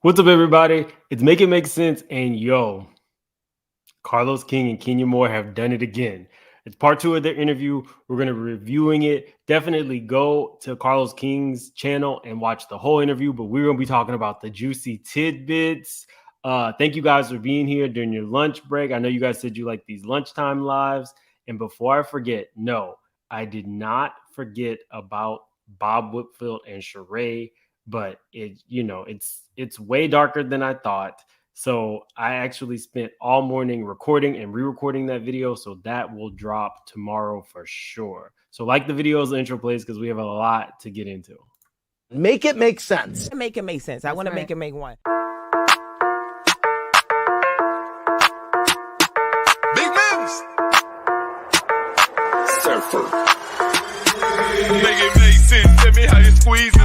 What's up, everybody? It's Make It Make Sense, and Carlos King and Kenya Moore have done it again. It's part two of their interview. We're going to be reviewing it. Definitely go to Carlos King's channel and watch the whole interview, but we're going to be talking about the juicy tidbits. Thank you guys for being here during your lunch break. I know you guys said you like these lunchtime lives. And before I forget, no, I did not forget about Bob Whitfield and Sheree, but it's way darker than I thought. So I actually spent all morning recording and re-recording that video. So that will drop tomorrow for sure. So like the video as the intro plays because we have a lot to get into. Make it make sense. Make it make sense. I want to make it make one. Big moves. Surfer. Make it make sense. Tell me how you squeeze it.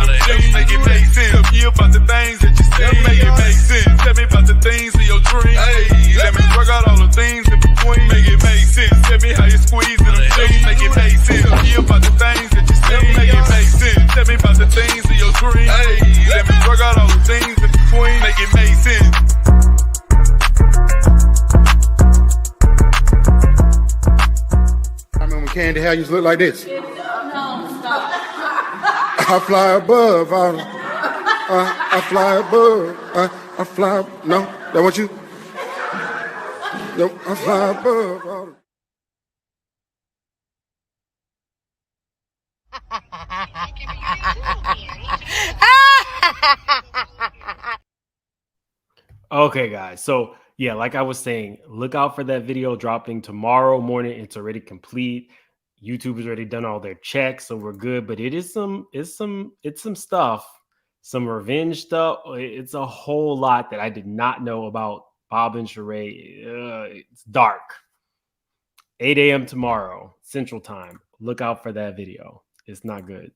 Make it make sense. Tell me about the things that you see. Make it make sense. Tell me about the things of your dreams. Hey, let me work out all the things in between. Make it make sense. Tell me how you squeeze it. Make it make sense. Tell me about the things that you see. Make it make sense. Tell me about the things of your dreams. Hey, let me work out all the things in between. Make it make sense. I remember when Candy Hair used to look like this. I fly above. I fly above. I fly. No, that want you? No, I fly above. Okay, guys. So yeah, like I was saying, look out for that video dropping tomorrow morning. It's already complete. YouTube has already done all their checks, so we're good. But it's some stuff, some revenge stuff. It's a whole lot that I did not know about Bob and Sheree. It's dark. 8 a.m. tomorrow, Central Time. Look out for that video. It's not good.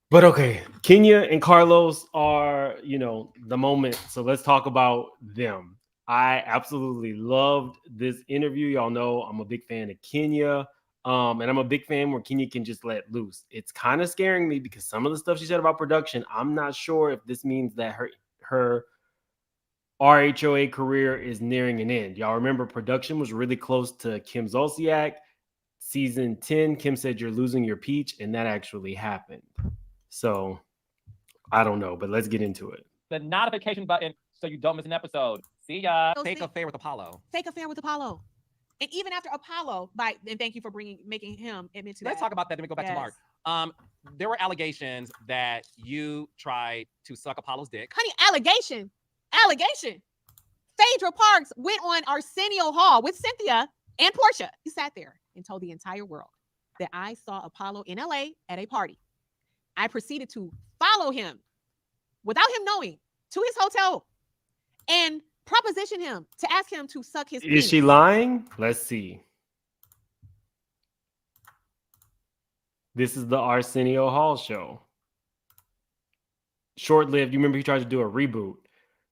But okay, Kenya and Carlos are, the moment. So let's talk about them. I absolutely loved this interview. Y'all know I'm a big fan of Kenya. And I'm a big fan where Kenya can just let loose. It's kind of scaring me because some of the stuff she said about production, I'm not sure if this means that her RHOA career is nearing an end. Y'all remember production was really close to Kim Zolciak. Season 10, Kim said you're losing your peach, and that actually happened. So I don't know, but let's get into it. The notification button so you don't miss an episode. See ya. Take affair with Apollo. Take affair with Apollo. And even after Apollo, and thank you for making him admit to that. Let's talk about that. Then we go back to Mark. There were allegations that you tried to suck Apollo's dick. Honey, allegation. Phaedra Parks went on Arsenio Hall with Cynthia and Porsha. He sat there and told the entire world that I saw Apollo in LA at a party. I proceeded to follow him without him knowing to his hotel and proposition him to ask him to suck his penis. Is she lying? Let's see. This is the Arsenio Hall show. Short-lived. You remember he tried to do a reboot.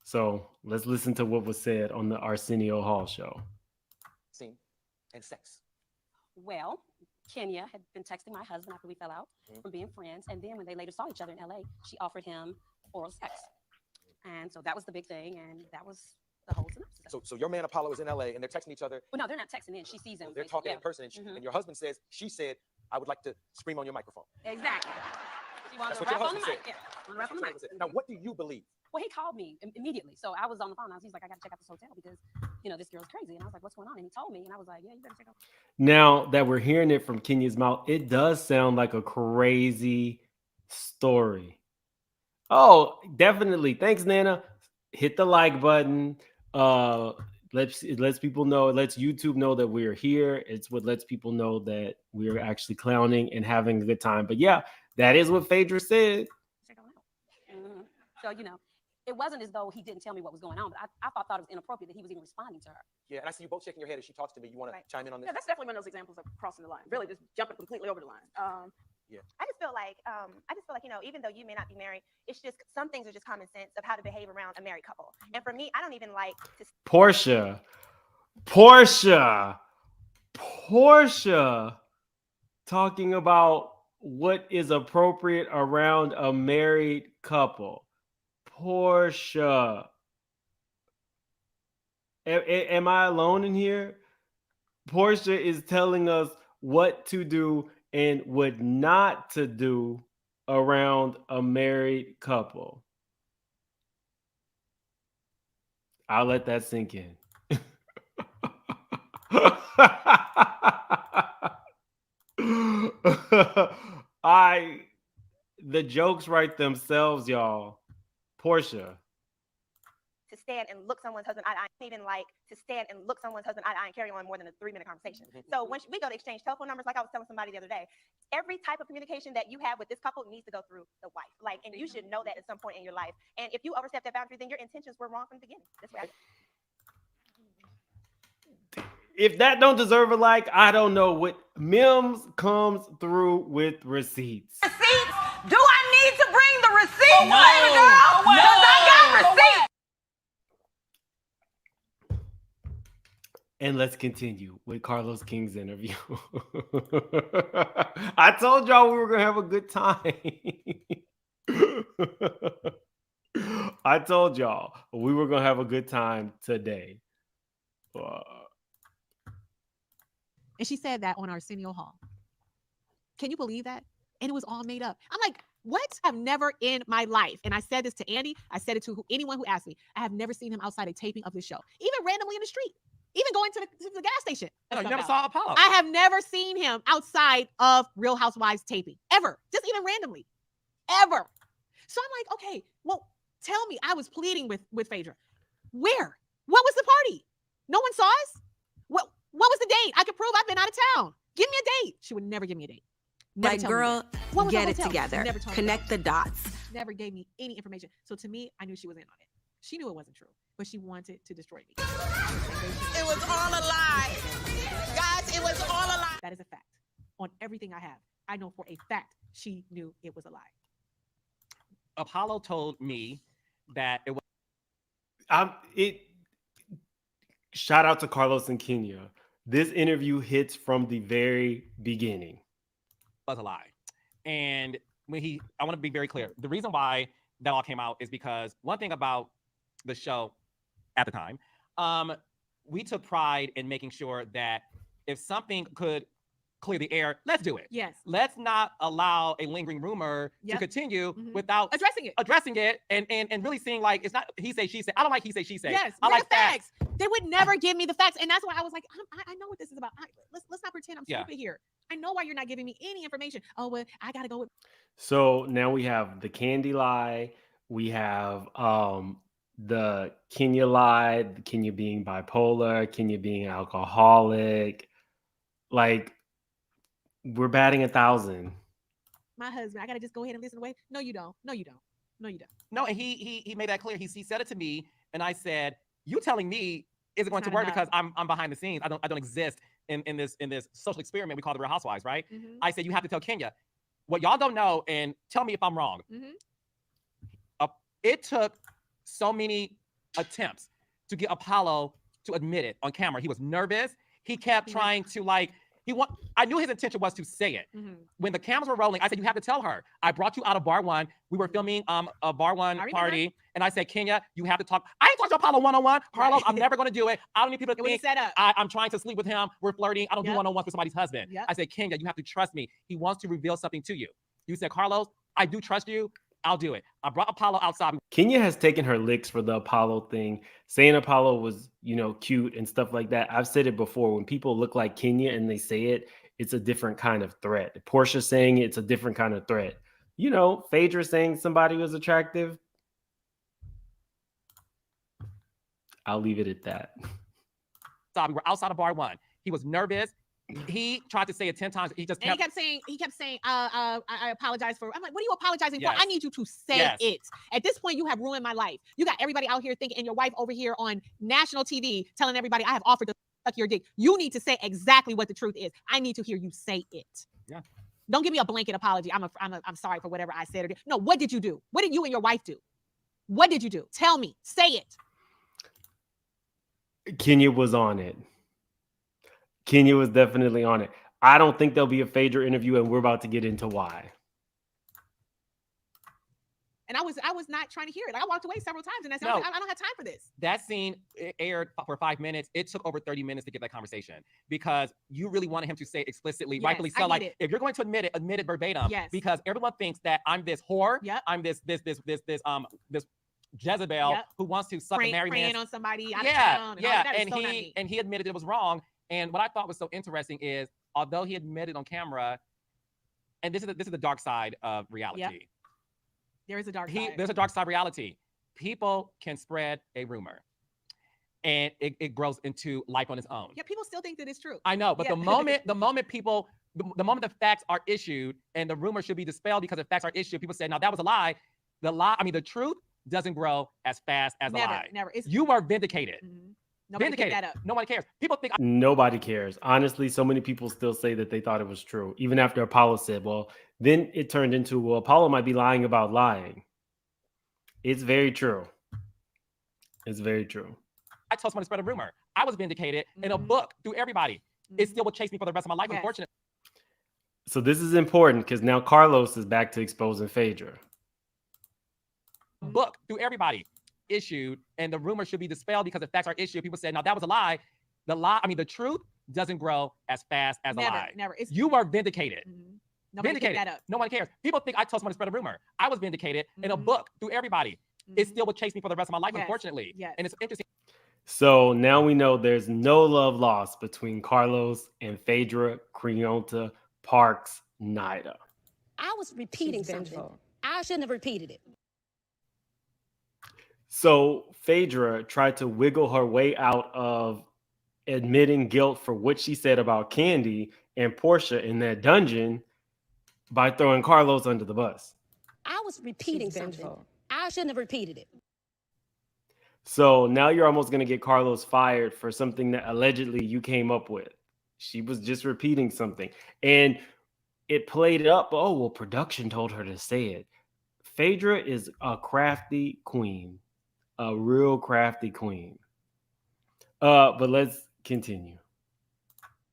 So let's listen to what was said on the Arsenio Hall show. Scene and sex. Well, Kenya had been texting my husband after we fell out from being friends. And then when they later saw each other in LA, she offered him oral sex. And so that was the big thing. And that was the whole synopsis. So your man Apollo is in LA and they're texting each other. Well, no, they're not texting in. She sees him. They're talking in person. And your husband says, she said, I would like to scream on your microphone. Exactly. She wanted That's to what rap your on the husband mic. Yeah, rap on the mic. Now, what do you believe? Well, he called me immediately. So I was on the phone. He's like, I got to check out this hotel because, this girl's crazy. And I was like, what's going on? And he told me. And I was like, yeah, you better check out. Now that we're hearing it from Kenya's mouth, it does sound like a crazy story. Oh, definitely. Thanks, Nana. Hit the like button. It lets people know, it lets YouTube know that we're here. It's what lets people know that we're actually clowning and having a good time. But yeah, that is what Phaedra said. Check it out. So, it wasn't as though he didn't tell me what was going on, but I thought it was inappropriate that he was even responding to her. Yeah, and I see you both shaking your head as she talks to me. You want to chime in on this? Yeah, that's definitely one of those examples of crossing the line. Really, just jumping completely over the line. Yeah. I just feel like, even though you may not be married, it's just some things are just common sense of how to behave around a married couple. And for me, I don't even like to. Porsha talking about what is appropriate around a married couple. Porsha. Am I alone in here? Porsha is telling us what to do and what not to do around a married couple. I'll let that sink in. The jokes write themselves, y'all. Porsha. To stand and look someone's husband eye to eye. I don't even like to stand and look someone's husband eye to eye and carry on more than a 3-minute conversation. So when we go to exchange telephone numbers, like I was telling somebody the other day, every type of communication that you have with this couple needs to go through the wife. Like, and you should know that at some point in your life. And if you overstep that boundary, then your intentions were wrong from the beginning. That's what If that don't deserve a like, I don't know what. Mims comes through with receipts. Receipts? Do I need to bring the receipts, baby girl? Because I got receipts. And let's continue with Carlos King's interview. I told y'all we were going to have a good time. I told y'all we were going to have a good time today. And she said that on Arsenio Hall. Can you believe that? And it was all made up. I'm like, what? I've never in my life, and I said this to Andy, I said it to anyone who asked me, I have never seen him outside a taping of this show, even randomly in the street, even going to the gas station. No, you never saw Apollo. I have never seen him outside of Real Housewives taping, ever, just even randomly, ever. So I'm like, okay, well, tell me, I was pleading with Phaedra. Where? What was the party? No one saw us? What was the date? I could prove I've been out of town. Give me a date. She would never give me a date. Never Like, girl, get it hotel? together. Never told me Connect the dots. never gave me any information. So to me, I knew she was in on it. She knew it wasn't true, but she wanted to destroy me. It was all a lie. Guys, it was all a lie. That is a fact. On everything I have, I know for a fact she knew it was a lie. Apollo told me that it was. Shout out to Carlos and Kenya. This interview hits from the very beginning. Was a lie. And when I want to be very clear. The reason why that all came out is because one thing about the show at the time, we took pride in making sure that if something could clear the air, let's do it. Yes. Let's not allow a lingering rumor to continue without addressing it and really seeing like it's not he say she say. I don't like he say she say. Yes, I like facts. They would never give me the facts, and that's why I was like, I know what this is about. Let's not pretend I'm stupid here. I know why you're not giving me any information. Oh, well, I gotta go with. So now we have the Candy lie. We have the Kenya lie. Kenya being bipolar. Kenya being alcoholic. Like we're batting 1,000. My husband, I gotta just go ahead and listen away. No, you don't. No, you don't. No, you don't. No, and he made that clear. He said it to me, and I said, "You telling me is it going to work because I'm behind the scenes? I don't exist in this social experiment we call the Real Housewives, right?" I said, "You have to tell Kenya what y'all don't know, and tell me if I'm wrong." It took so many attempts to get Apollo to admit it on camera. He was nervous. He kept trying to like. I knew his intention was to say it. When the cameras were rolling, I said, "You have to tell her. I brought you out of Bar One. We were filming a Bar One party, and I said, Kenya, you have to talk. I ain't talking to Apollo one-on-one. Carlos, I'm never going to do it. I don't need people to think I'm trying to sleep with him. We're flirting. I don't do one-on-ones with somebody's husband." I said, "Kenya, you have to trust me. He wants to reveal something to you." You said, "Carlos, I do trust you. I'll do it." I brought Apollo outside. Kenya has taken her licks for the Apollo thing, saying Apollo was, cute and stuff like that. I've said it before. When people look like Kenya and they say it, it's a different kind of threat. Porsha saying it's a different kind of threat. Phaedra saying somebody was attractive. I'll leave it at that. So we were outside of Bar One. He was nervous. He tried to say it 10 times. He kept saying, I apologize for. I'm like, what are you apologizing for? I need you to say it. At this point, you have ruined my life. You got everybody out here thinking, and your wife over here on national TV telling everybody I have offered to suck your dick. You need to say exactly what the truth is. I need to hear you say it. Yeah. Don't give me a blanket apology. I'm sorry for whatever I said or did. No, what did you do? What did you and your wife do? What did you do? Tell me. Say it. Kenya was on it. Kenya was definitely on it. I don't think there'll be a Phaedra interview, and we're about to get into why. And I was not trying to hear it. I walked away several times, and I said, No. I don't have time for this. That scene aired for 5 minutes. It took over 30 minutes to get that conversation because you really wanted him to say explicitly, Yes, rightfully I so. get Like, it. if you're going to admit it verbatim. Yes. Because everyone thinks that I'm this whore. Yep. I'm this Jezebel Yep. who wants to suck a married Praying man. on somebody out of Yeah, town. yeah. That is And so not me. he admitted it was wrong. And what I thought was so interesting is, although he admitted on camera, and this is the dark side of reality. Yep. There is a dark side. There's a dark side reality. People can spread a rumor, and it grows into life on its own. Yeah, people still think that it's true. I know, but Yeah. the moment the moment the facts are issued and the rumor should be dispelled because the facts are issued, people say, "Now that was a lie." The truth doesn't grow as fast as a lie. Never. You are vindicated. Nobody picked Vindicated. that up. Nobody cares. People think Nobody cares. Honestly, so many people still say that they thought it was true, even after Apollo said, well, then it turned into, well, Apollo might be lying about lying. It's very true. It's very true. I told someone to spread a rumor. I was vindicated in a book through everybody. It still will chase me for the rest of my life, Yes. unfortunately. So this is important because now Carlos is back to exposing Phaedra. Book through everybody issued, and the rumor should be dispelled because the facts are issued. People said, "Now that was a lie." The truth doesn't grow as fast as a lie. Never. You are vindicated. Nobody Vindicated. picked that up. No one cares. People think I told someone to spread a rumor. I was vindicated in a book through everybody. It still will chase me for the rest of my life, Yes. unfortunately. Yes. And it's interesting. So now we know there's no love lost between Carlos and Phaedra, Creonta, Parks, Nida. I was repeating something. I shouldn't have repeated it. So Phaedra tried to wiggle her way out of admitting guilt for what she said about Candy and Porsha in that dungeon by throwing Carlos under the bus. I was repeating something. I shouldn't have repeated it. So now you're almost going to get Carlos fired for something that allegedly you came up with. She was just repeating something. And it played up. Oh, well, production told her to say it. Phaedra is a crafty queen. A real crafty queen. But let's continue.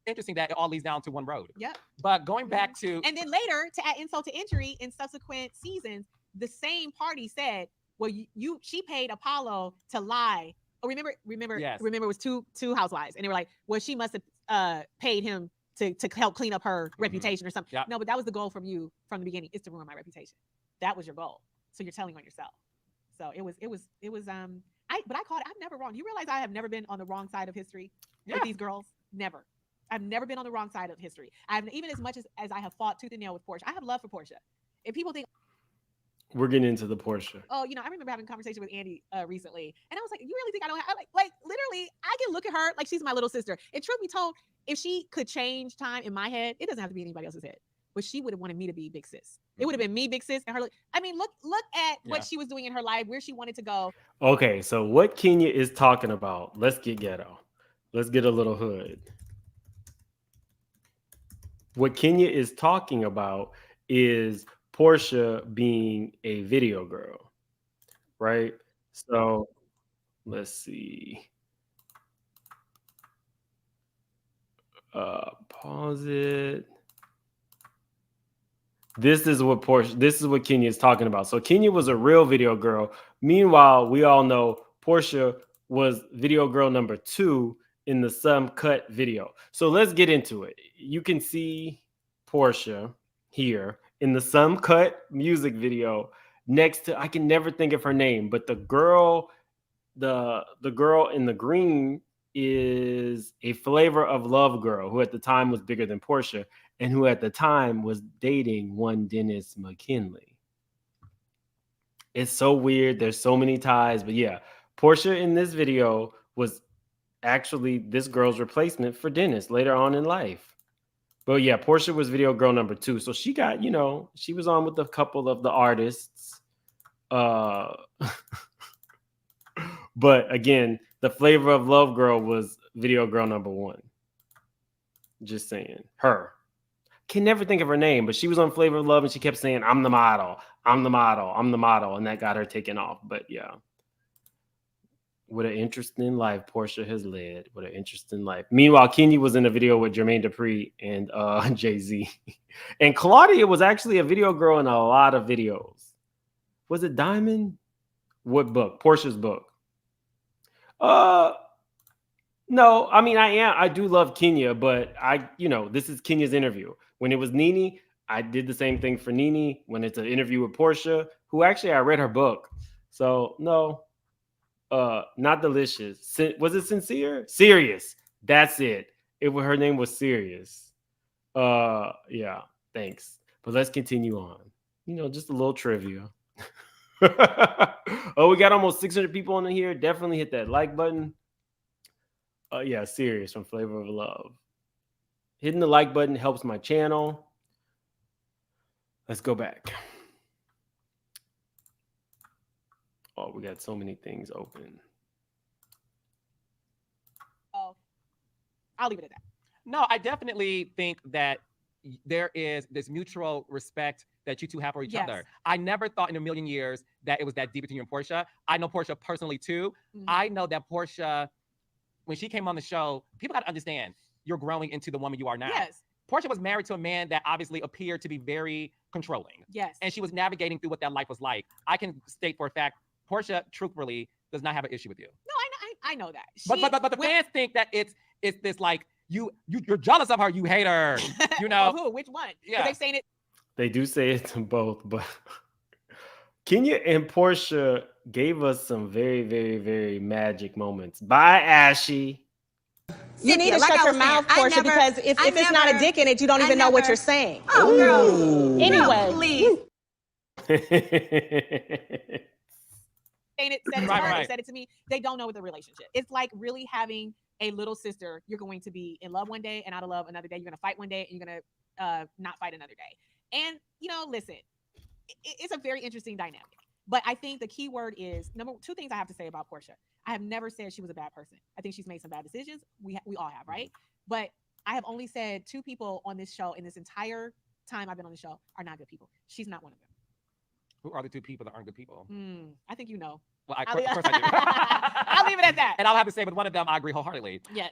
Interesting that it all leads down to one road. Yep. But going back to And then later, to add insult to injury, in subsequent seasons, the same party said, "Well, she paid Apollo to lie." Oh, remember, Yes. it was two housewives, and they were like, "Well, she must have paid him to help clean up her reputation or something." Yep. No, but that was the goal from you from the beginning. It's to ruin my reputation. That was your goal. So you're telling on yourself. So it was. But I called it. I'm never wrong. You realize I have never been on the wrong side of history with these girls. Never. I've never been on the wrong side of history. Even as much as I have fought tooth and nail with Porsha. I have love for Porsha. If people think, We're getting into the Porsha. oh, I remember having a conversation with Andy recently, and I was like, you really think I don't have, like literally, I can look at her like she's my little sister. And truth be told, if she could change time in my head, it doesn't have to be anybody else's head. But she would have wanted me to be big sis. It would have been me, big sis, and her. I mean, look at what she was doing in her life, where she wanted to go. Okay, so what Kenya is talking about, let's get ghetto. Let's get a little hood. What Kenya is talking about is Porsha being a video girl, right? So let's see. Pause it. This is what Kenya is talking about. So Kenya was a real video girl. Meanwhile, we all know Porsha was video girl number 2 in the Some Cut video. So let's get into it. You can see Porsha here in the Some Cut music video next to, I can never think of her name, but the girl in the green is a Flavor of Love girl who at the time was bigger than Porsha and who at the time was dating one Dennis McKinley. It's so weird. There's so many ties, but yeah, Porsha in this video was actually this girl's replacement for Dennis later on in life. But yeah, Porsha was video girl number 2. So she got, she was on with a couple of the artists. But again, the Flavor of Love girl was video girl number 1. Just saying. Her. Can never think of her name, but she was on Flavor of Love and she kept saying, "I'm the model, I'm the model, I'm the model." And that got her taken off. But yeah. What an interesting life Porsha has led. What an interesting life. Meanwhile, Kenya was in a video with Jermaine Dupri and Jay-Z. And Claudia was actually a video girl in a lot of videos. Was it Diamond? What book? Portia's book. No, I mean I do love Kenya, but this is Kenya's interview. When it was Nene, I did the same thing for Nene. When it's an interview with Portia, who actually I read her book. So no, not delicious. Was it sincere? Serious. That's it. Her name was Serious. Yeah, thanks. But let's continue on. Just a little trivia. Oh, we got almost 600 people on here. Definitely hit that like button. Yeah, Serious from Flavor of Love. Hitting the like button helps my channel. Let's go back. Oh, we got so many things open. Oh, I'll leave it at that. No, I definitely think that there is this mutual respect that you two have for each other. I never thought in a million years that it was that deep between you and Portia. I know Portia personally too. I know that Portia, when she came on the show, people got to understand you're growing into the woman you are now. Yes. Portia was married to a man that obviously appeared to be very controlling. Yes. And she was navigating through what that life was like. I can state for a fact, Portia, truthfully, does not have an issue with you. No, I know that. But the fans think that it's this like you're jealous of her, you hate her. Well, who? Which one? Yeah. They saying it. They do say it to both, but Kenya and Portia gave us some very, very, very magic moments. Bye, Ashy. You need to shut your mouth, Portia, because if it's not a dick in it, you don't even know what you're saying. Oh, girl. Anyway. Said it to her, said it to me. They don't know what the relationship. It's like really having a little sister. You're going to be in love one day and out of love another day. You're going to fight one day and you're going to not fight another day. And, listen, it's a very interesting dynamic. But I think the key word is, two things I have to say about Portia. I have never said she was a bad person. I think she's made some bad decisions. We all have, right? But I have only said two people on this show in this entire time I've been on the show are not good people. She's not one of them. Who are the two people that aren't good people? I think you know. Well, of course I do. I'll leave it at that. And I'll have to say, with one of them, I agree wholeheartedly. Yes.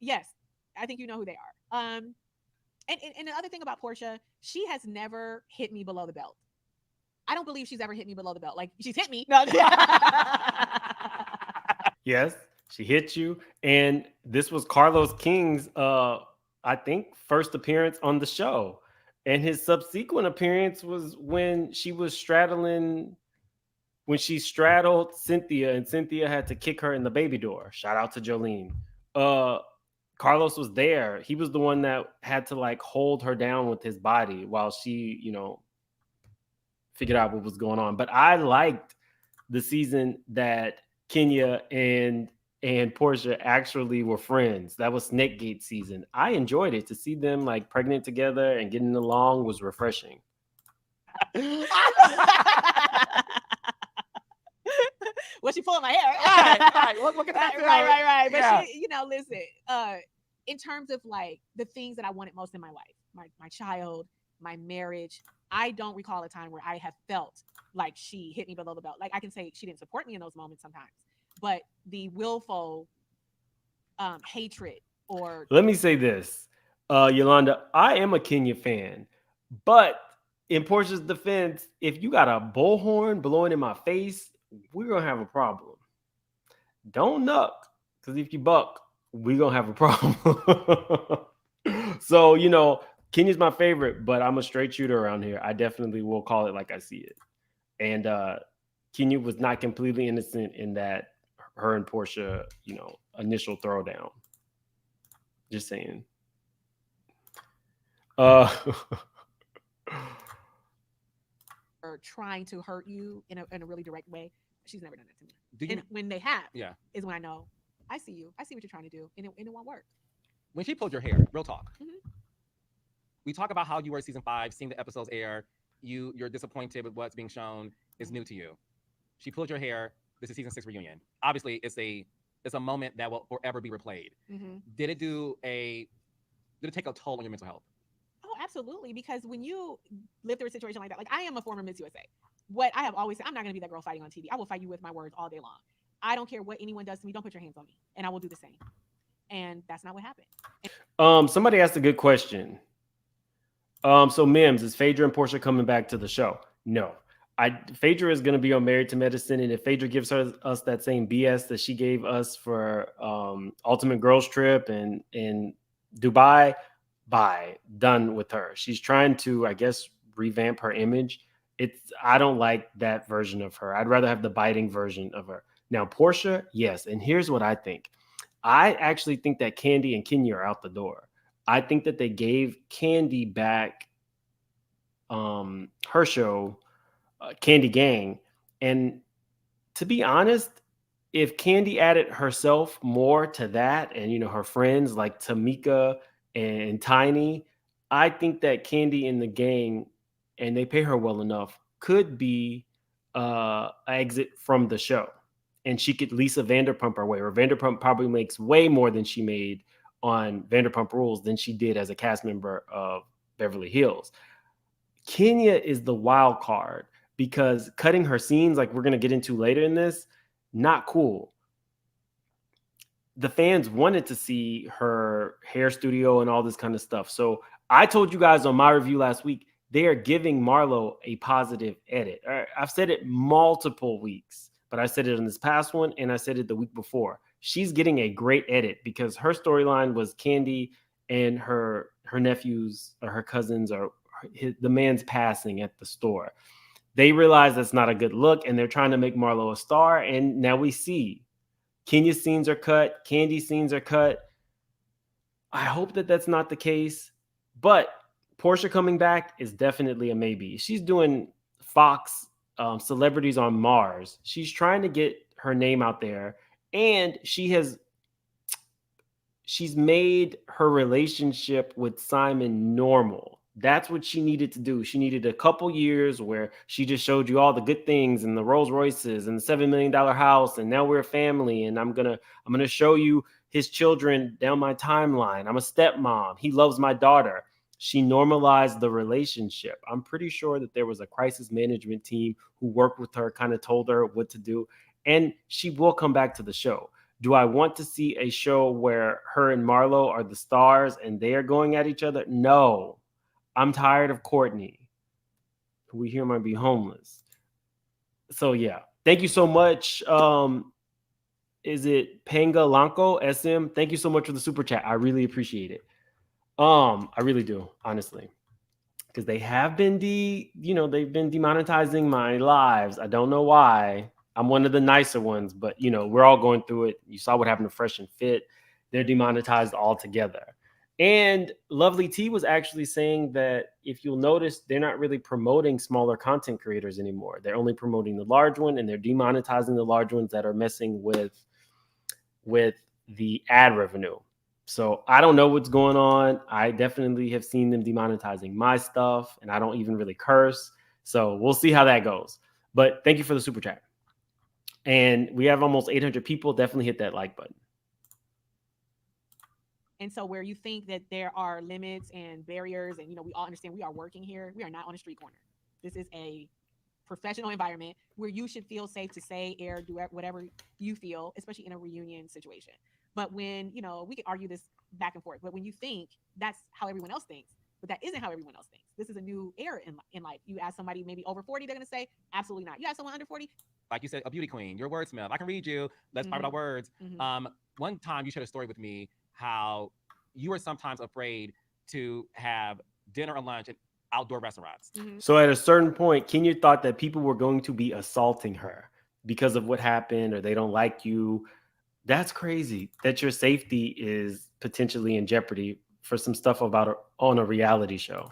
Yes, I think you know who they are. And the other thing about Portia, she has never hit me below the belt. I don't believe she's ever hit me below the belt. Like, she's hit me. No. Yes, she hit you. And this was Carlos King's, I think, first appearance on the show. And his subsequent appearance was when she straddled Cynthia, and Cynthia had to kick her in the baby door. Shout out to Jolene. Carlos was there. He was the one that had to hold her down with his body while she, figured out what was going on. But I liked the season that Kenya and Portia actually were friends. That was Snakegate season. I enjoyed it. To see them pregnant together and getting along was refreshing. Well, she pulling my hair. Right. Look at that. Right. But yeah. she, listen, in terms of the things that I wanted most in my life, my child, my marriage, I don't recall a time where I have felt like she hit me below the belt. Like, I can say she didn't support me in those moments sometimes, but the willful hatred or... Let me say this, Yolanda, I am a Kenya fan, but in Portia's defense, if you got a bullhorn blowing in my face, we're going to have a problem. Don't nuck, because if you buck, we're going to have a problem. So, Kenya's my favorite, but I'm a straight shooter around here. I definitely will call it like I see it. And Kenya was not completely innocent in that her and Portia, initial throwdown. Just saying. Or trying to hurt you in a really direct way. She's never done that to me. And when they have, is when I know, I see you. I see what you're trying to do, and it won't work. When she pulled your hair, real talk. We talk about how you were season 5, seeing the episodes air. You're disappointed with what's being shown. Is new to you. She pulled your hair. This is season 6 reunion. Obviously, it's a moment that will forever be replayed. Did it take a toll on your mental health? Oh, absolutely. Because when you live through a situation like that, I am a former Miss USA. What I have always said, I'm not going to be that girl fighting on TV. I will fight you with my words all day long. I don't care what anyone does to me. Don't put your hands on me, and I will do the same. And that's not what happened. Somebody asked a good question. So Mims, is Phaedra and Portia coming back to the show? No. Phaedra is going to be on Married to Medicine, and if Phaedra gives us that same BS that she gave us for Ultimate Girls Trip and in Dubai, done with her. She's trying to, I guess, revamp her image. I don't like that version of her. I'd rather have the biting version of her. Now, Porsha, yes, and here's what I think. I actually think that Kandi and Kenya are out the door. I think that they gave Kandi back her show, Kandi Gang. And to be honest, if Kandi added herself more to that and, her friends like Tamika and Tiny, I think that Kandi and the gang, and they pay her well enough, could be an exit from the show. And she could Lisa Vanderpump her way, or Vanderpump probably makes way more than she made on Vanderpump Rules than she did as a cast member of Beverly Hills. Kenya is the wild card because cutting her scenes, like we're going to get into later in this, not cool. The fans wanted to see her hair studio and all this kind of stuff. So I told you guys on my review last week, they are giving Marlo a positive edit. I've said it multiple weeks, but I said it in this past one and I said it the week before. She's getting a great edit because her storyline was Kandi and her nephews or her cousins or the man's passing at the store. They realize that's not a good look and they're trying to make Marlo a star. And now we see Kenya's scenes are cut. Kandi's scenes are cut. I hope that that's not the case, but Porsha coming back is definitely a maybe. She's doing Fox Celebrities on Mars. She's trying to get her name out there, and she's made her relationship with Simon normal. That's what she needed to do. She needed a couple years where she just showed you all the good things and the Rolls Royces and the $7 million house, and now we're a family, and I'm gonna show you his children down my timeline. I'm a stepmom. He loves my daughter. She normalized the relationship. I'm pretty sure that there was a crisis management team who worked with her, kind of told her what to do, and she will come back to the show. Do I want to see a show where her and Marlo are the stars and they are going at each other? No. I'm tired of Courtney, who we hear might be homeless. So, yeah. Thank you so much. Is it Panga Lanco SM? Thank you so much for the super chat. I really appreciate it. I really do, honestly. Because they have been they've been demonetizing my lives. I don't know why. I'm one of the nicer ones, but we're all going through it. You saw what happened to Fresh and Fit. They're demonetized altogether. And Lovely T was actually saying that if you'll notice, they're not really promoting smaller content creators anymore. They're only promoting the large one, and they're demonetizing the large ones that are messing with the ad revenue. So I don't know what's going on. I definitely have seen them demonetizing my stuff, and I don't even really curse. So we'll see how that goes. But thank you for the super chat. And we have almost 800 people. Definitely hit that like button. And so where you think that there are limits and barriers, and we all understand we are working here, we are not on a street corner. This is a professional environment where you should feel safe to say, air, do whatever you feel, especially in a reunion situation. But when, we can argue this back and forth, but when you think that's how everyone else thinks, but that isn't how everyone else thinks. This is a new era in life. You ask somebody maybe over 40, they're going to say, absolutely not. You ask someone under 40. Like you said, a beauty queen, you're a wordsmith. I can read you. Let's talk about words. One time you shared a story with me how you were sometimes afraid to have dinner or lunch at outdoor restaurants. So at a certain point, Kenya thought that people were going to be assaulting her because of what happened, or they don't like you. That's crazy that your safety is potentially in jeopardy for some stuff on a reality show.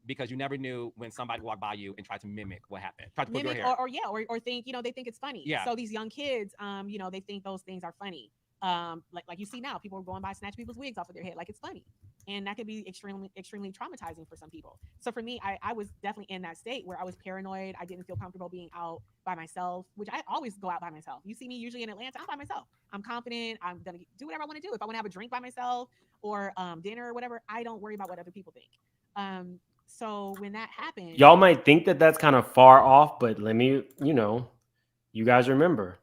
Because you never knew when somebody walked by you and tried to mimic what happened. Tried to pull Mimic your hair. or think, they think it's funny. Yeah. So these young kids, they think those things are funny. Like you see now, people are going by snatch people's wigs off of their head like it's funny, and that could be extremely traumatizing for some people. So for me, I was definitely in that state where I was paranoid. I didn't feel comfortable being out by myself, which I always go out by myself. You see me usually in Atlanta, I'm by myself. I'm confident. I'm gonna do whatever I want to do. If I want to have a drink by myself or dinner or whatever, I don't worry about what other people think. So when that happened, y'all might think that that's kind of far off, but let me, you guys remember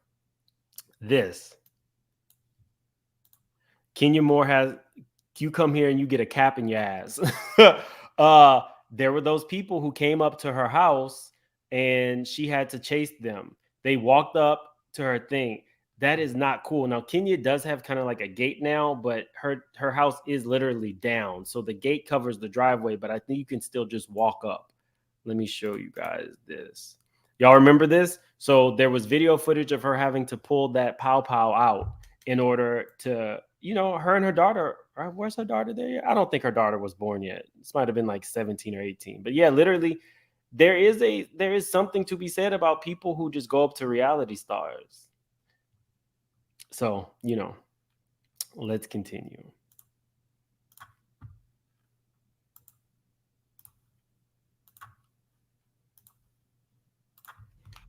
this. Kenya Moore you come here and you get a cap in your ass. There were those people who came up to her house and she had to chase them. They walked up to her thing. That is not cool. Now, Kenya does have kind of like a gate now, but her house is literally down. So the gate covers the driveway, but I think you can still just walk up. Let me show you guys this. Y'all remember this? So there was video footage of her having to pull that pow out in order to, her and her daughter. Where's her daughter there? I don't think her daughter was born yet. This might have been like 17 or 18. But yeah, literally, there is something to be said about people who just go up to reality stars. So, let's continue.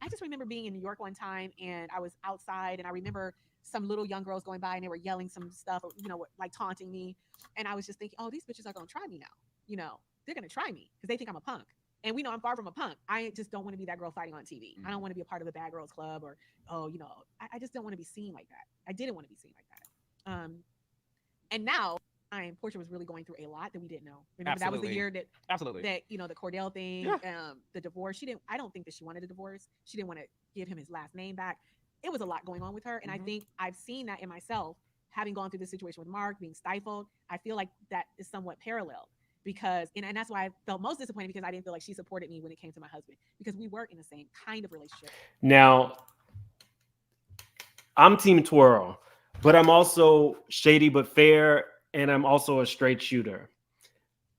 I just remember being in New York one time and I was outside and I remember some little young girls going by and they were yelling some stuff, like taunting me. And I was just thinking, oh, these bitches are going to try me now. They're going to try me because they think I'm a punk. And we know I'm far from a punk. I just don't want to be that girl fighting on TV. I don't want to be a part of the bad girls club or, I just don't want to be seen like that. I didn't want to be seen like that. And now Porsha was really going through a lot that we didn't know. Remember, that was the year that the Cordell thing, the divorce. I don't think that she wanted a divorce. She didn't want to give him his last name back. It was a lot going on with her. And I think I've seen that in myself, having gone through this situation with Mark, being stifled. I feel like that is somewhat parallel because, and that's why I felt most disappointed because I didn't feel like she supported me when it came to my husband because we were in the same kind of relationship. Now, I'm Team Twirl, but I'm also shady but fair, and I'm also a straight shooter.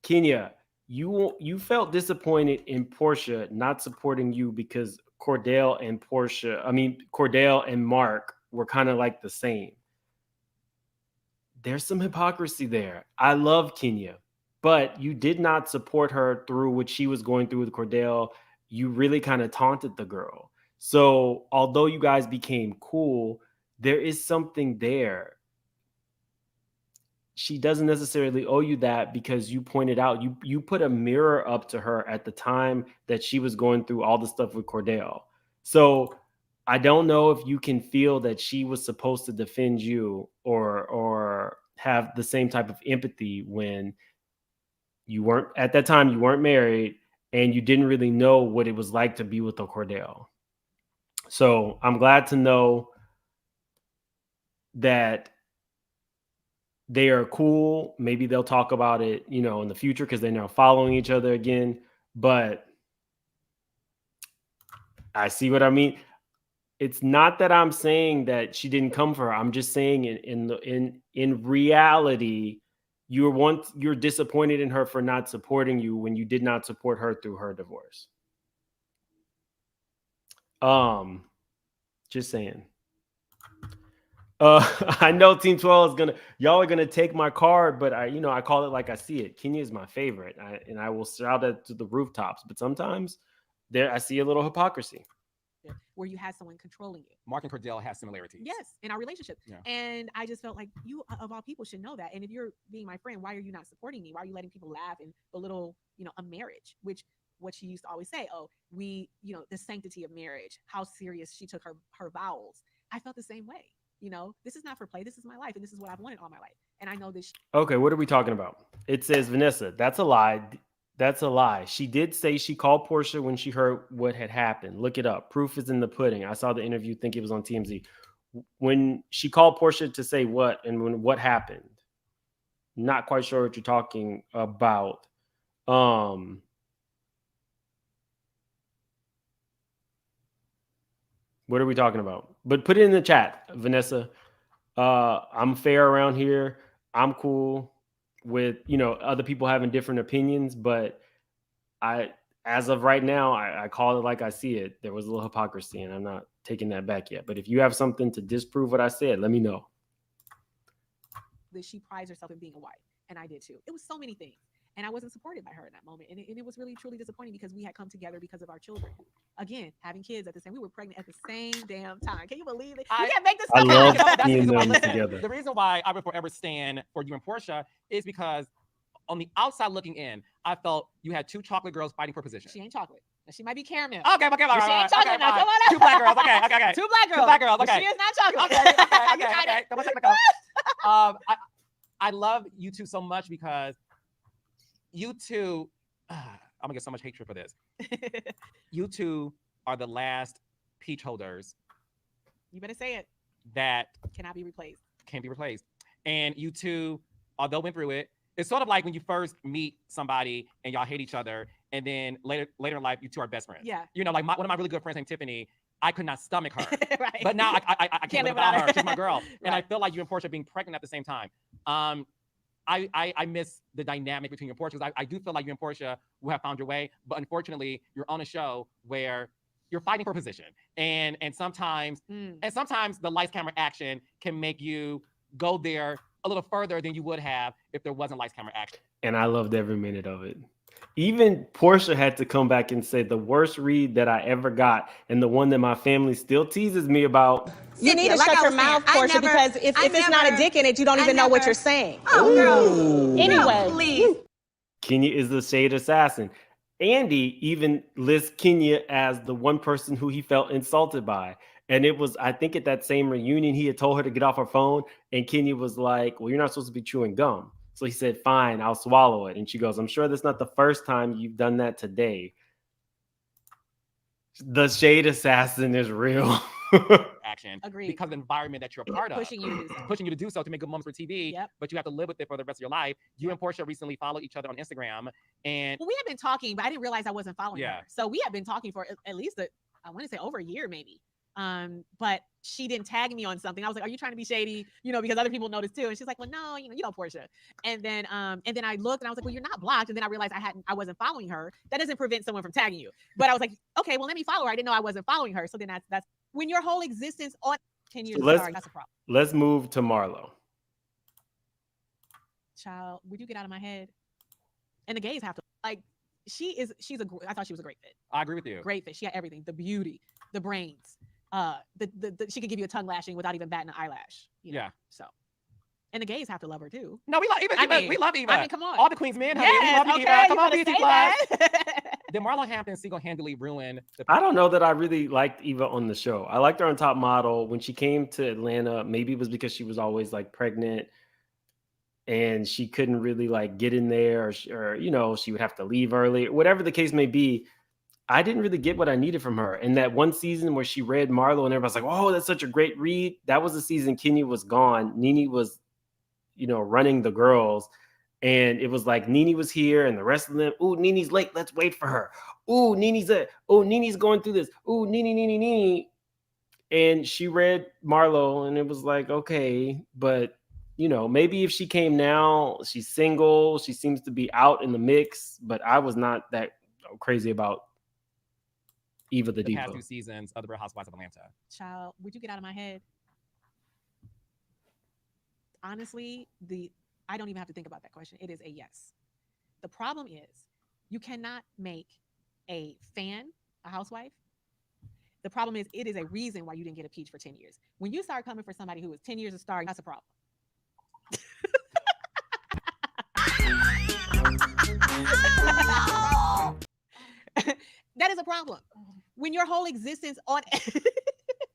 Kenya, you felt disappointed in Porsha not supporting you because Cordell and Mark were kind of like the same. There's some hypocrisy there. I love Kenya, but you did not support her through what she was going through with Cordell. You really kind of taunted the girl. So although you guys became cool, there is something there. She doesn't necessarily owe you that because you pointed out, you put a mirror up to her at the time that she was going through all the stuff with Cordell. So I don't know if you can feel that she was supposed to defend you or have the same type of empathy when you weren't, at that time, you weren't married and you didn't really know what it was like to be with a Cordell. So I'm glad to know that they are cool. Maybe they'll talk about it, in the future because they're now following each other again. But I see what I mean. It's not that I'm saying that she didn't come for her. I'm just saying in reality, you're disappointed in her for not supporting you when you did not support her through her divorce. Just saying. I know Team 12 y'all are gonna take my card, but I call it like I see it. Kenya is my favorite, and I will shout it to the rooftops. But sometimes I see a little hypocrisy where you had someone controlling you. Mark and Cordell have similarities. Yes, in our relationship. Yeah. And I just felt like you, of all people, should know that. And if you're being my friend, why are you not supporting me? Why are you letting people laugh and belittle, a marriage? Which what she used to always say, the sanctity of marriage, how serious she took her vows. I felt the same way. This is not for play. This is my life, and this is what I've wanted all my life. And I know this. Okay, what are we talking about? It says, Vanessa, that's a lie. That's a lie. She did say she called Porsha when she heard what had happened. Look it up. Proof is in the pudding. I saw the interview, think it was on TMZ. When she called Porsha to say what and what happened. Not quite sure what you're talking about. What are we talking about? But put it in the chat, Vanessa. I'm fair around here. I'm cool with, other people having different opinions, but as of right now, I call it like I see it. There was a little hypocrisy and I'm not taking that back yet. But if you have something to disprove what I said, let me know. That she prides herself in being a wife, and I did too. It was so many things. And I wasn't supported by her in that moment. And it was really, truly disappointing because we had come together because of our children. Again, having kids at the same, we were pregnant at the same damn time. Can you believe it? You can't make this stuff happen. The reason why I would forever stand for you and Porsha is because on the outside looking in, I felt you had two chocolate girls fighting for position. She ain't chocolate. She might be caramel. Okay, she ain't chocolate now. Come on Two black girls. Okay. Two black girls. Okay. She is not chocolate. Okay. Double technical. I love you two so much because you two, I'm gonna get so much hatred for this. You two are the last peach holders You better say it. that Cannot be replaced. can't be replaced. And you two, although went through it, it's sort of like when you first meet somebody and y'all hate each other, and then later in life, you two are best friends. Yeah. You know, like one of my really good friends named Tiffany, I could not stomach her. Right. But now I can't live without her. She's my girl. And I Right. feel like you and Porsha being pregnant at the same time. I miss the dynamic between you and Porsha, because I do feel like you and Porsha will have found your way. But unfortunately, you're on a show where you're fighting for position. And sometimes the lights, camera, action can make you go there a little further than you would have if there wasn't lights, camera, action. And I loved every minute of it. Even Porsha had to come back and say the worst read that I ever got, and the one that my family still teases me about. You need to shut your mouth, Porsha, because if it's not a dick in it, you don't even know what you're saying. Oh, girl. Anyway. Please. Kenya is the shade assassin. Andy even lists Kenya as the one person who he felt insulted by. And it was, I think at that same reunion, he had told her to get off her phone. And Kenya was like, well, you're not supposed to be chewing gum. So he said, fine, I'll swallow it. And she goes, I'm sure that's not the first time you've done that today. The shade assassin is real. Action. Agreed. Because of the environment that you're a part of. Pushing you to do so. Pushing you to do so to make good moments for TV. Yep. But you have to live with it for the rest of your life. You and Porsha recently followed each other on Instagram. And Well, we had been talking, but I didn't realize I wasn't following Yeah. her. So we had been talking for at least I want to say over a year, maybe. But she didn't tag me on something. I was like, "Are you trying to be shady?" You know, because other people noticed too. And she's like, "Well, no, you know, Porsha." And then I looked and I was like, "Well, you're not blocked." And then I realized I wasn't following her. That doesn't prevent someone from tagging you. But I was like, "Okay, well, let me follow her." I didn't know I wasn't following her. So then that's when your whole existence on 10 years So that's a problem. let's move to Marlo. Child, would you get out of my head? And the gays have to I thought she was a great fit. I agree with you. Great fit. She had everything: the beauty, the brains, she could give you a tongue lashing without even batting an eyelash. You know? Yeah. So, and the gays have to love her too. No, we love Eva. We love Eva. I mean, come on. All the Queen's men, honey. Yes, We love okay, Eva. Come you on, better BT say Plus. that. Did Marlo Hampton single-handedly ruin the I don't know that I really liked Eva on the show. I liked her on Top Model. When she came to Atlanta, maybe it was because she was always like pregnant and she couldn't really like get in there, or you know, she would have to leave early, whatever the case may be. I didn't really get what I needed from her. And that one season where she read Marlo and everybody's like, oh, that's such a great read. That was the season Kenya was gone. Nene was, you know, running the girls. And it was like Nene was here and the rest of them, ooh, Nene's late. Let's wait for her. Ooh, Nene's going through this. Ooh, Nene. And she read Marlo and it was like, okay, but you know, maybe if she came now, she's single, she seems to be out in the mix, but I was not that crazy about Eva the Diva. past 2 seasons of The Real Housewives of Atlanta. Child, would you get out of my head? Honestly, I don't even have to think about that question. It is a yes. The problem is you cannot make a fan a housewife. The problem is it is a reason why you didn't get a peach for 10 years. When you start coming for somebody who was 10 years of starring, that's a problem. That is a problem. When your whole existence on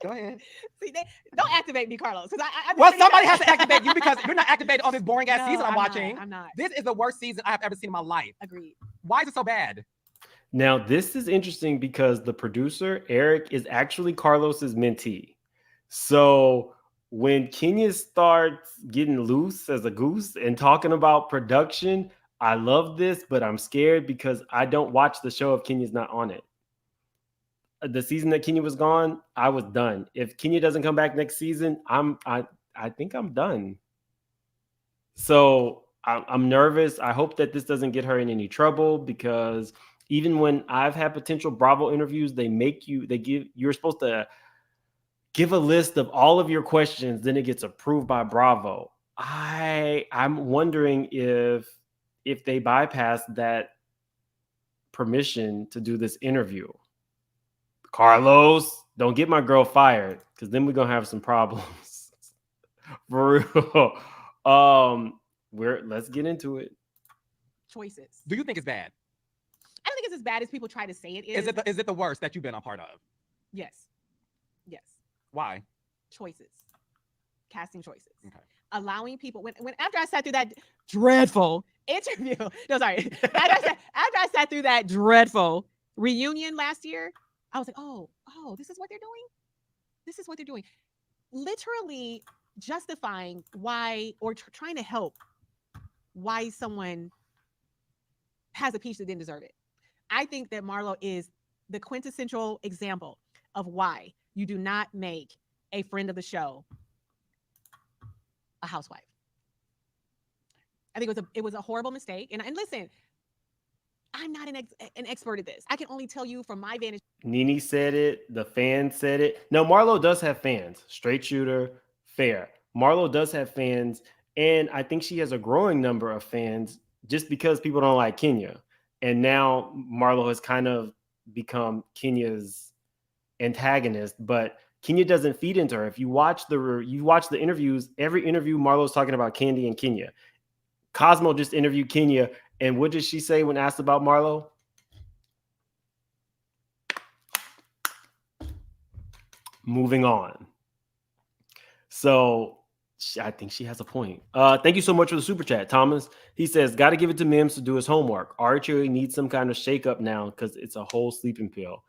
Go ahead. See, don't activate me, Carlos. Well, somebody has to activate you because you're not activated on this boring ass season I'm watching. I'm not. This is the worst season I have ever seen in my life. Agreed. Why is it so bad? Now, this is interesting because the producer, Eric, is actually Carlos's mentee. So when Kenya starts getting loose as a goose and talking about production, I love this, but I'm scared because I don't watch the show if Kenya's not on it. The season that Kenya was gone, I was done. If Kenya doesn't come back next season, I think I'm done. So I'm nervous. I hope that this doesn't get her in any trouble, because even when I've had potential Bravo interviews, you're supposed to give a list of all of your questions, then it gets approved by Bravo. I'm wondering if they bypass that permission to do this interview. Carlos, don't get my girl fired, because then we're gonna have some problems. For real. Let's get into it. Choices. Do you think it's bad? I don't think it's as bad as people try to say it is. Is it the worst that you've been a part of? Yes. Yes. Why? Choices. Casting choices. Okay. Allowing people when after I sat through that dreadful interview. No, sorry. After I sat through that dreadful reunion last year, I was like, oh, this is what they're doing. This is what they're doing. Literally justifying why, or trying to help why someone has a peach that didn't deserve it. I think that Marlo is the quintessential example of why you do not make a friend of the show a housewife. I think it was a horrible mistake. And listen, I'm not an expert at this. I can only tell you from my vantage. Nene said it. The fans said it. No, Marlo does have fans. Straight shooter, fair. Marlo does have fans. And I think she has a growing number of fans just because people don't like Kenya. And now Marlo has kind of become Kenya's antagonist. But Kenya doesn't feed into her. If you watch the interviews, every interview Marlo's talking about Candy and Kenya. Cosmo just interviewed Kenya, and what did she say when asked about Marlo? Moving on. So I think she has a point. Thank you so much for the super chat, Thomas. He says, got to give it to Mims to do his homework. Archery needs some kind of shakeup now because it's a whole sleeping pill.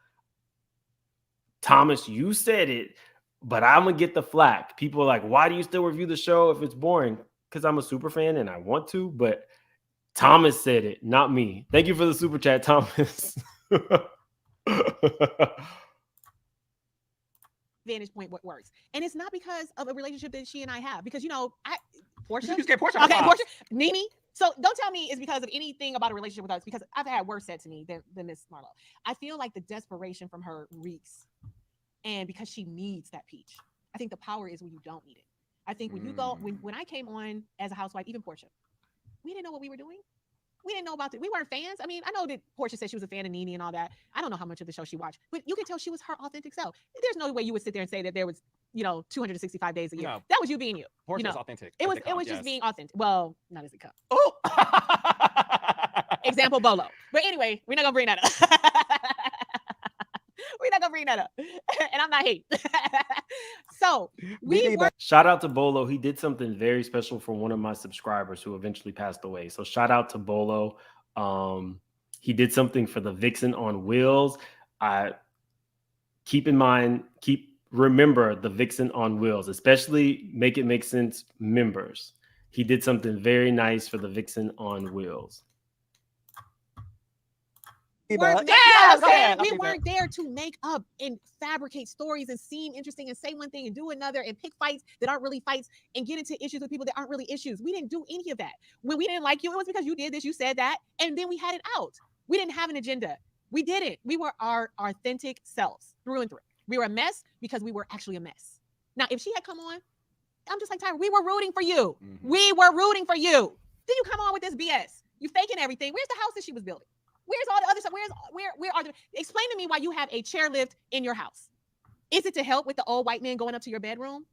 Thomas, you said it, but I'm going to get the flack. People are like, why do you still review the show if it's boring? Because I'm a super fan and I want to, but Thomas said it, not me. Thank you for the super chat, Thomas. Vantage point what works, and it's not because of a relationship that she and I have. Because Porsha, Porsha, Nene. So don't tell me it's because of anything about a relationship with us. Because I've had worse said to me than Miss Marlo. I feel like the desperation from her reeks, and because she needs that peach. I think the power is when you don't need it. I think when you go, when I came on as a housewife, even Porsha, we didn't know what we were doing. We didn't know about it. We weren't fans. I mean, I know that Porsha said she was a fan of Nene and all that. I don't know how much of the show she watched, but you can tell she was her authentic self. There's no way you would sit there and say that there was, 265 days a year. No. That was you being you. Porsha was authentic. It was just being authentic. Well, not as it comes. Oh. Example, Bolo. But anyway, we're not going to bring that up. We're not gonna bring that up, and I'm not hating. So shout out to Bolo. He did something very special for one of my subscribers who eventually passed away. So shout out to Bolo. He did something for the Vixen on Wheels. Remember the Vixen on Wheels, especially Make It Make Sense members. He did something very nice for the Vixen on Wheels. We weren't there to make up and fabricate stories and seem interesting and say one thing and do another and pick fights that aren't really fights and get into issues with people that aren't really issues. We didn't do any of that. When we didn't like you, it was because you did this, you said that, and then we had it out. We didn't have an agenda. We didn't. We were our authentic selves through and through. We were a mess because we were actually a mess. Now, if she had come on, I'm just like, Tyra, we were rooting for you. Mm-hmm. We were rooting for you. Then you come on with this BS. You faking everything. Where's the house that she was building? Where's all the other stuff? Where are the, explain to me why you have a chairlift in your house. Is it to help with the old white men going up to your bedroom?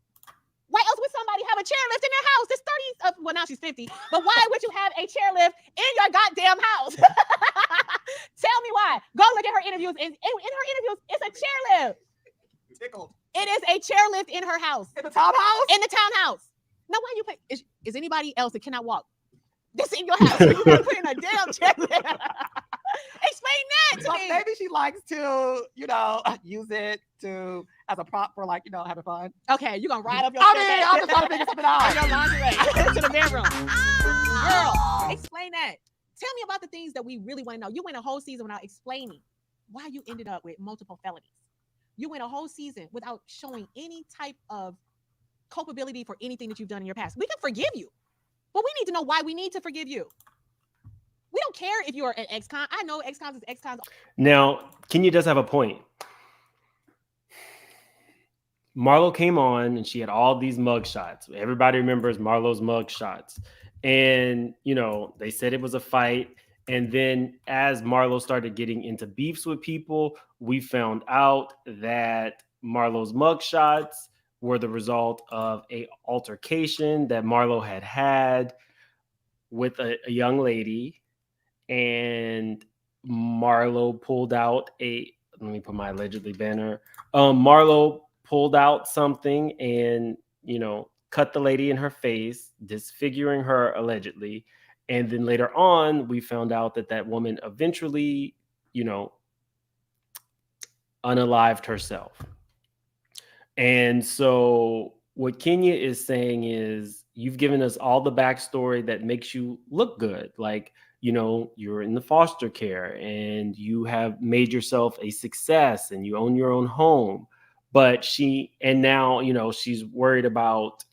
Why else would somebody have a chairlift in their house? It's 30, well, now she's 50, but why would you have a chairlift in your goddamn house? Tell me why. Go look at her interviews. In her interviews, it's a chairlift. Tickled. It is a chairlift in her house. In the townhouse? In the townhouse. Now, why you pay? Is anybody else that cannot walk this in your house? You gotta put in a damn chairlift. Explain that to me. Maybe she likes to, use it as a prop for having fun. Okay, you're gonna ride up your I'm just trying to figure something out. Your lingerie to the bedroom. Girl, explain that. Tell me about the things that we really want to know. You went a whole season without explaining why you ended up with multiple felonies. You went a whole season without showing any type of culpability for anything that you've done in your past. We can forgive you, but we need to know why we need to forgive you. We don't care if you're an ex-con. I know ex-cons is ex-cons. Now, Kenya does have a point. Marlo came on and she had all these mug shots. Everybody remembers Marlo's mug shots. And, they said it was a fight. And then as Marlo started getting into beefs with people, we found out that Marlo's mug shots were the result of an altercation that Marlo had with a young lady. And Marlo pulled out let me put my allegedly banner. Marlo pulled out something and, cut the lady in her face, disfiguring her allegedly. And then later on, we found out that woman eventually, unalived herself. And so what Kenya is saying is, you've given us all the backstory that makes you look good. Like, you know, you're in the foster care and you have made yourself a success and you own your own home. But now, you know, she's worried about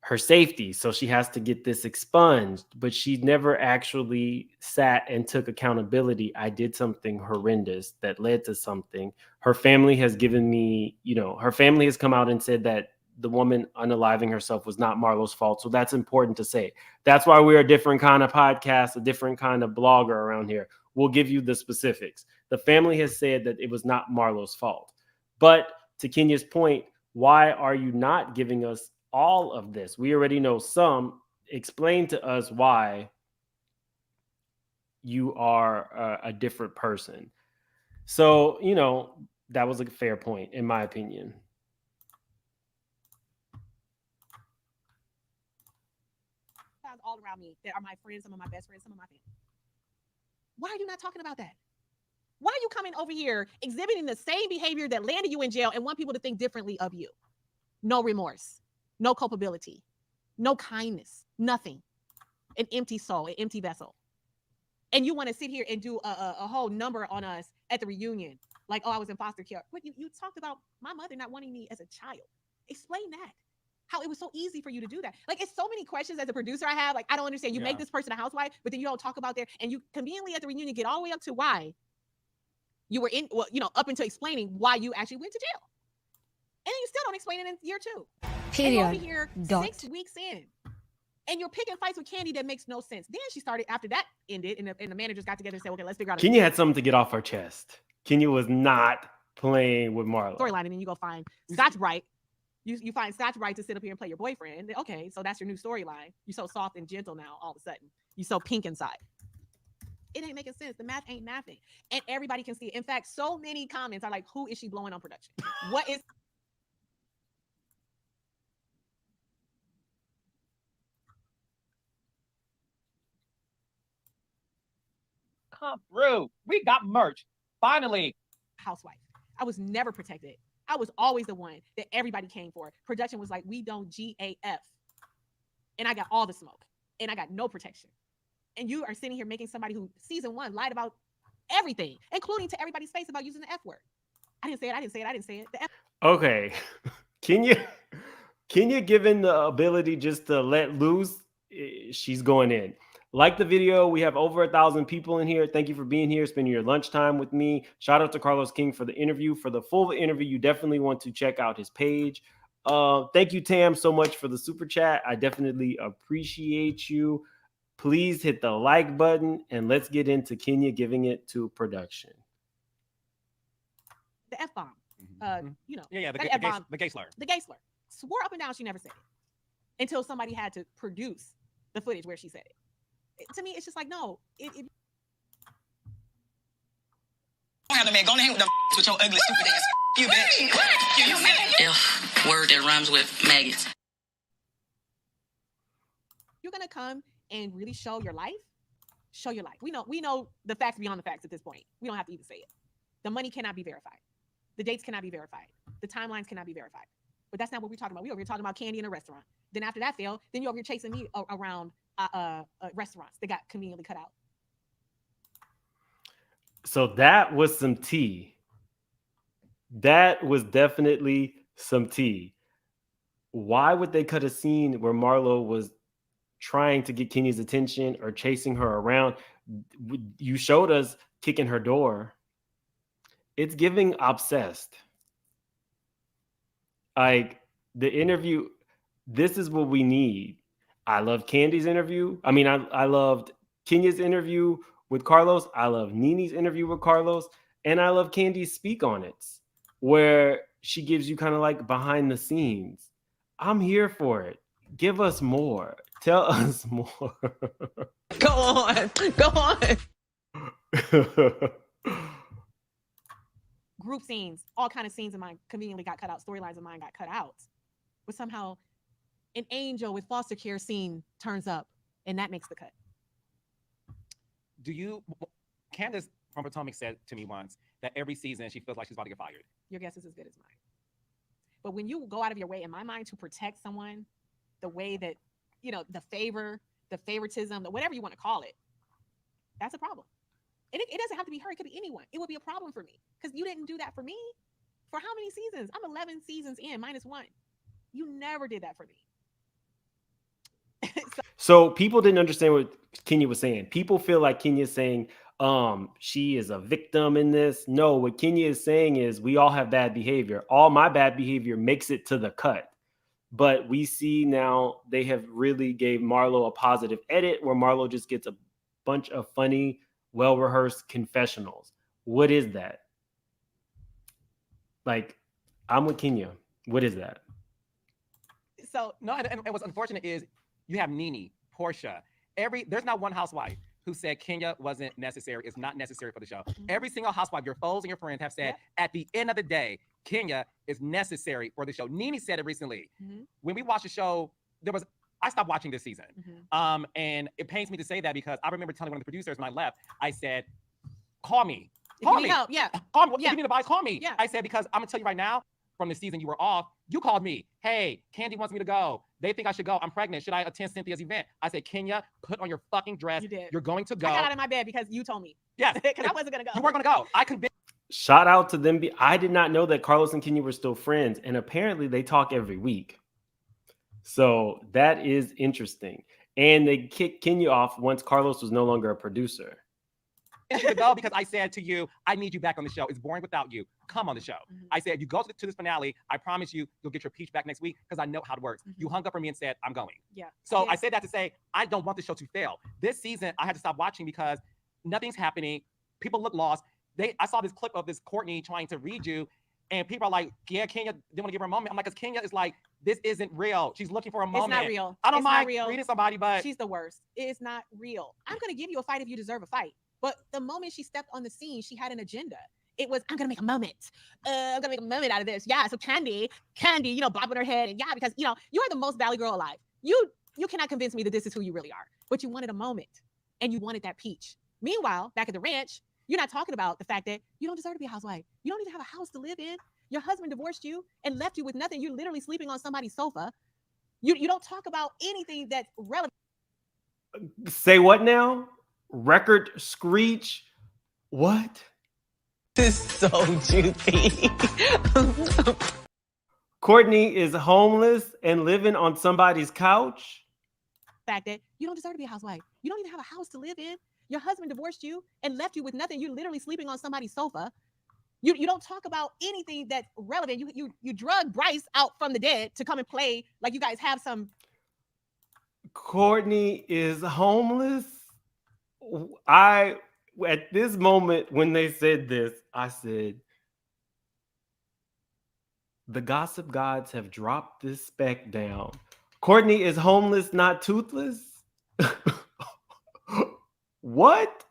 her safety. So she has to get this expunged, but she never actually sat and took accountability. I did something horrendous that led to something. Her family has given me, you know, her family has come out and said that the woman unaliving herself was not Marlo's fault. So that's important to say. That's why we're a different kind of podcast, a different kind of blogger around here. We'll give you the specifics. The family has said that it was not Marlo's fault. But to Kenya's point, why are you not giving us all of this? We already know some. Explain to us why you are a different person. So, you know, that was a fair point, in my opinion. All around me that are my friends, some of my best friends, some of my family. Why are you not talking about that? Why are you coming over here exhibiting the same behavior that landed you in jail and want people to think differently of you? No remorse, no culpability, no kindness, nothing. An empty soul, an empty vessel. And you want to sit here and do a whole number on us at the reunion. Like, oh, I was in foster care. But you talked about my mother not wanting me as a child. Explain that. How it was so easy for you to do that. Like, it's so many questions as a producer I have. Like, I don't understand. You make this person a housewife, but then you don't talk about and you conveniently at the reunion get all the way up to why you were in, well, you know, up until explaining why you actually went to jail. And then you still don't explain it in year 2. Period. And over here, 6 weeks in. And you're picking fights with Candy that makes no sense. Then she started, after that ended, and the managers got together and said, okay, let's figure out. Kenya had something to get off her chest. Kenya was not playing with Marlo. Storyline, and then you go find Scotch Bright. You find Scotch Bright to sit up here and play your boyfriend. Okay, so that's your new storyline. You're so soft and gentle now, all of a sudden. You're so pink inside. It ain't making sense. The math ain't mathing. And everybody can see it. In fact, so many comments are like, who is she blowing on production? What is... Come through. We got merch. Finally. Housewife. I was never protected. I was always the one that everybody came for. Production was like, we don't GAF. And I got all the smoke. And I got no protection. And you are sitting here making somebody who, season 1, lied about everything, including to everybody's face about using the F word. I didn't say it. The F. Okay. Kenya given the ability just to let loose, she's going in. Like the video, we have over 1,000 people in here. Thank you for being here, spending your lunchtime with me. Shout out to Carlos King for the interview. For the full interview, you definitely want to check out his page. Thank you, Tam, so much for the super chat. I definitely appreciate you. Please hit the like button and let's get into Kenya giving it to production. The F-bomb. You know. Yeah, the gay slur. The gay slur. Swore up and down she never said it until somebody had to produce the footage where she said it. To me, it's just like, no. Don't have the man. Go ahead with with your ugly, stupid ass. You bitch. F word that rhymes with maggots. You're gonna come and really show your life. Show your life. We know the facts beyond the facts at this point. We don't have to even say it. The money cannot be verified. The dates cannot be verified. The timelines cannot be verified. But that's not what we're talking about. We're over here talking about Candy in a restaurant. Then after that failed, then you're over here chasing me around restaurants that got conveniently cut out. So that was some tea. That was definitely some tea. Why would they cut a scene where Marlo was trying to get Kenya's attention or chasing her around? You showed us kicking her door. It's giving obsessed. Like the interview, this is what we need. I love Candy's interview. I mean, I loved Kenya's interview with Carlos. I love Nini's interview with Carlos. And I love Candy's Speak On It, where she gives you kind of like behind the scenes. I'm here for it. Give us more. Tell us more. Go on. Go on. Group scenes, all kind of scenes of mine conveniently got cut out. Storylines of mine got cut out. But somehow an angel with foster care scene turns up and that makes the cut. Candace from Potomac said to me once that every season she feels like she's about to get fired. Your guess is as good as mine. But when you go out of your way, in my mind, to protect someone, the way that, the favoritism, whatever you want to call it, that's a problem. And it doesn't have to be her. It could be anyone. It would be a problem for me because you didn't do that for me. For how many seasons? I'm 11 seasons in, -1. You never did that for me. So people didn't understand what Kenya was saying. People feel like Kenya's saying she is a victim in this. No, what Kenya is saying is we all have bad behavior. All my bad behavior makes it to the cut. But we see now they have really gave Marlo a positive edit where Marlo just gets a bunch of funny, well-rehearsed confessionals. What is that? Like, I'm with Kenya. What is that? So no, and what's unfortunate is you have Nene, Porsha. There's not one housewife who said Kenya wasn't necessary. It's not necessary for the show. Every single housewife, your foes and your friends have said, at the end of the day, Kenya is necessary for the show. Nene said it recently. When we watched the show, I stopped watching this season. And it pains me to say that because I remember telling one of the producers when I left, I said, call me. Call me. Help. Yeah. Call me. If you need advice, call me. Yeah. I said, because I'm going to tell you right now, from the season you were off, you called me. Hey, Candy wants me to go. They think I should go. I'm pregnant. Should I attend Cynthia's event? I said, Kenya, put on your fucking dress. You did. You're going to go. I got out of my bed because you told me. Yes. Because I wasn't going to go. You weren't going to go. I convinced. Shout out to them. I did not know that Carlos and Kenya were still friends. And apparently they talk every week. So that is interesting. And they kicked Kenya off once Carlos was no longer a producer. To go because I said to you, I need you back on the show. It's boring without you. Come on the show. I said, you go to this finale. I promise you'll get your peach back next week because I know how it works. You hung up on me and said, I'm going. Yeah. So I said that to say, I don't want the show to fail. This season, I had to stop watching because nothing's happening. People look lost. I saw this clip of this Courtney trying to read you, and people are like, yeah, Kenya didn't want to give her a moment. I'm like, because Kenya is like, this isn't real. She's looking for a moment. It's not real. I don't It's mind not real. reading somebody, but she's the worst. It's not real. I'm going to give you a fight if you deserve a fight. But the moment she stepped on the scene, she had an agenda. It was, I'm going to make a moment. I'm going to make a moment out of this. Yeah, so Candy, bobbing her head. And yeah, because, you are the most valley girl alive. You cannot convince me that this is who you really are. But you wanted a moment. And you wanted that peach. Meanwhile, back at the ranch, you're not talking about the fact that you don't deserve to be a housewife. You don't need to have a house to live in. Your husband divorced you and left you with nothing. You're literally sleeping on somebody's sofa. You don't talk about anything that's relevant. Say what now? Record screech? What? This is so juicy. Courtney is homeless and living on somebody's couch? The fact that you don't deserve to be a housewife. You don't even have a house to live in. Your husband divorced you and left you with nothing. You're literally sleeping on somebody's sofa. You don't talk about anything that's relevant. You drug Bryce out from the dead to come and play like you guys have some. Courtney is homeless? At this moment when they said this, I said, the gossip gods have dropped this speck down. Courtney is homeless, not toothless? What?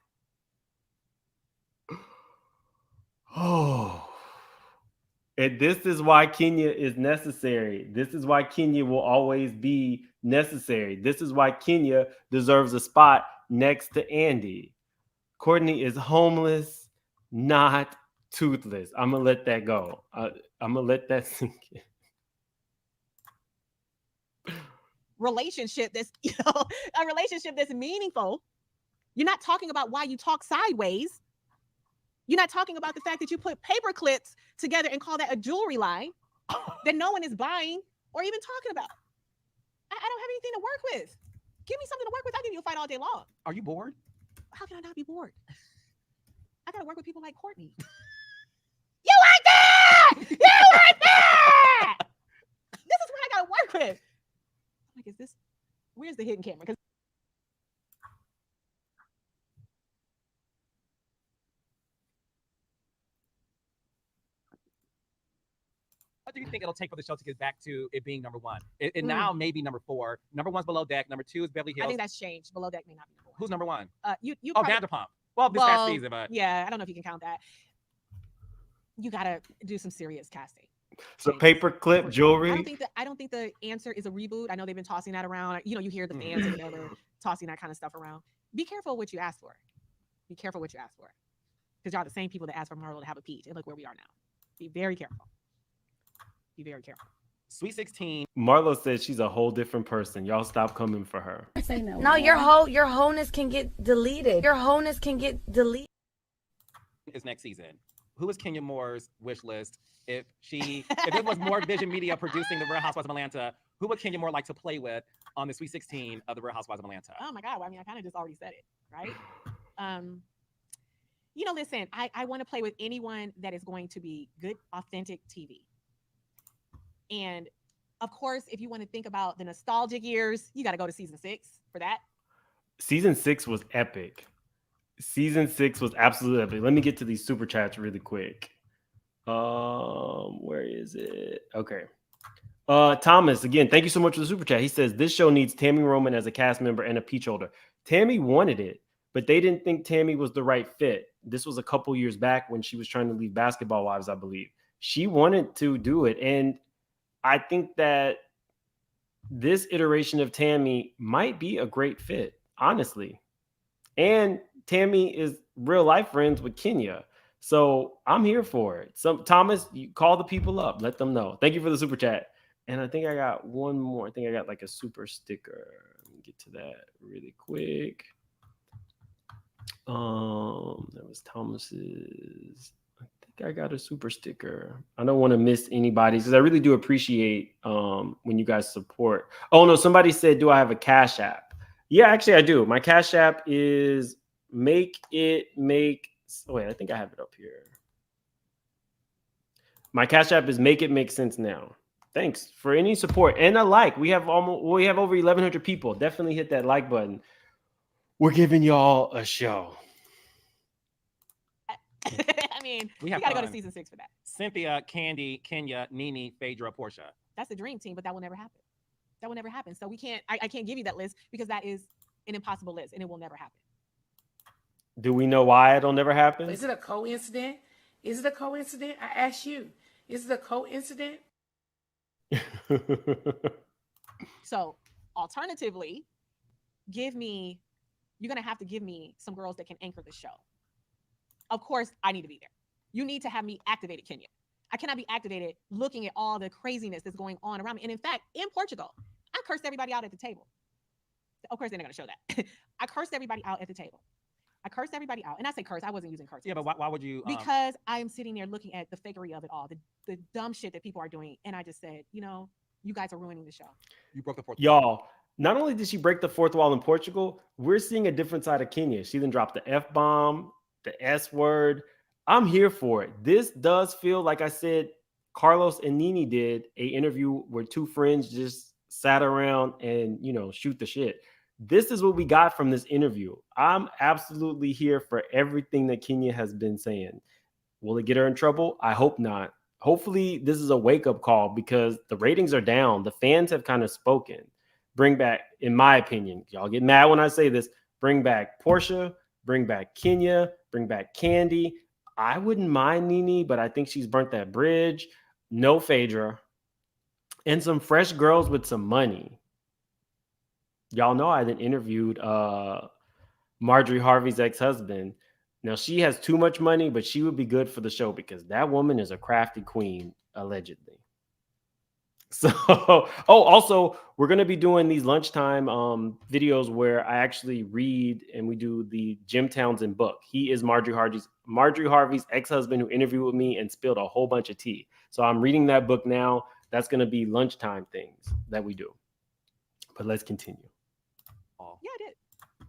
Oh. And this is why Kenya is necessary. This is why Kenya will always be necessary. This is why Kenya deserves a spot next to Andy. Courtney is homeless, not toothless. I'm going to let that go. I'm going to let that sink in. Relationship that's, a relationship that's meaningful. You're not talking about why you talk sideways. You're not talking about the fact that you put paper clips together and call that a jewelry line that no one is buying or even talking about. I don't have anything to work with. Give me something to work with. I'll give you a fight all day long. Are you bored? How can I not be bored? I got to work with people like Courtney. You like that? You like that? This is what I got to work with. Like, is this, where's the hidden camera? Because what do you think it'll take for the show to get back to it being number one? It now may be number 4. Number 1's Below Deck. Number 2 is Beverly Hills. I think that's changed. Below Deck may not be number 1. Who's number 1? You oh, probably, Vanderpump. Well, this past season, but yeah, I don't know if you can count that. You gotta do some serious casting. So paperclip jewelry. I don't think the answer is a reboot. I know they've been tossing that around. You hear the fans or whatever tossing that kind of stuff around. Be careful what you ask for. Be careful what you ask for. because y'all the same people that asked for Marlo to have a peach. And look where we are now. Be very careful. Be very careful. Sweet 16. Marlo said she's a whole different person. Y'all stop coming for her. No, your wholeness can get deleted. Your wholeness can get deleted. Is next season. Who is Kenya Moore's wish list? If it was more Vision Media producing the Real Housewives of Atlanta, who would Kenya Moore like to play with on the Sweet 16 of the Real Housewives of Atlanta? Oh my God. Well, I mean, I kind of just already said it, right? Listen, I want to play with anyone that is going to be good, authentic TV. And of course, if you want to think about the nostalgic years, you got to go to season 6 for that. Season 6 was epic. Season 6 was absolutely epic. Let me get to these super chats really quick. Where is it? Okay. Thomas, again, thank you so much for the super chat. He says this show needs Tammy Roman as a cast member and a peach holder. Tammy wanted it, but they didn't think Tammy was the right fit. This was a couple years back when she was trying to leave Basketball Wives, I believe. She wanted to do it, and I think that this iteration of Tammy might be a great fit, honestly. And Tammy is real life friends with Kenya. So I'm here for it. Thomas, you call the people up. Let them know. Thank you for the super chat. And I think I got one more. I think I got like a super sticker. Let me get to that really quick. That was Thomas's. I think I got a super sticker. I don't want to miss anybody's because I really do appreciate when you guys support. Oh no, somebody said, do I have a Cash App? Yeah, actually I do. My Cash App is wait, I think I have it up here. My Cash App is Make It Make Sense Now. Thanks for any support and a like. We have over 1,100 people. Definitely hit that like button. We're giving y'all a show. I mean, we got to go to season 6 for that. Cynthia, Candy, Kenya, Nene, Phaedra, Porsha. That's the dream team, but that will never happen. That will never happen. So I can't give you that list because that is an impossible list and it will never happen. Do we know why it'll never happen? Is it a coincidence? Is it a coincidence? I ask you. Is it a coincidence? So alternatively, you're going to have to give me some girls that can anchor the show. Of course, I need to be there. You need to have me activated, Kenya. I cannot be activated looking at all the craziness that's going on around me. And in fact, in Portugal, I cursed everybody out at the table. Of course, they're not going to show that. I cursed everybody out at the table. I cursed everybody out. And I say curse. I wasn't using curse. Yeah, but why would you? Because I am sitting there looking at the fakery of it all, the dumb shit that people are doing. And I just said, you guys are ruining the show. You broke the fourth wall. Y'all, not only did she break the fourth wall in Portugal, we're seeing a different side of Kenya. She then dropped the F-bomb, the S word. I'm here for it. This does feel like I said, Carlos and Nene did an interview where two friends just sat around and, shoot the shit. This is what we got from this interview. I'm absolutely here for everything that Kenya has been saying. Will it get her in trouble? I hope not. Hopefully this is a wake-up call because the ratings are down. The fans have kind of spoken. Bring back, in my opinion, y'all get mad when I say this, bring back Porsha, bring back Kenya, bring back Candy. I wouldn't mind Nene, but I think she's burnt that bridge. No Phaedra. And some fresh girls with some money. Y'all know I then interviewed Marjorie Harvey's ex-husband. Now, she has too much money, but she would be good for the show because that woman is a crafty queen, allegedly. So, also, we're going to be doing these lunchtime videos where I actually read and we do the Jim Townsend book. He is Marjorie Harvey's ex-husband who interviewed with me and spilled a whole bunch of tea. So I'm reading that book now. That's going to be lunchtime things that we do. But let's continue. Yeah, I did.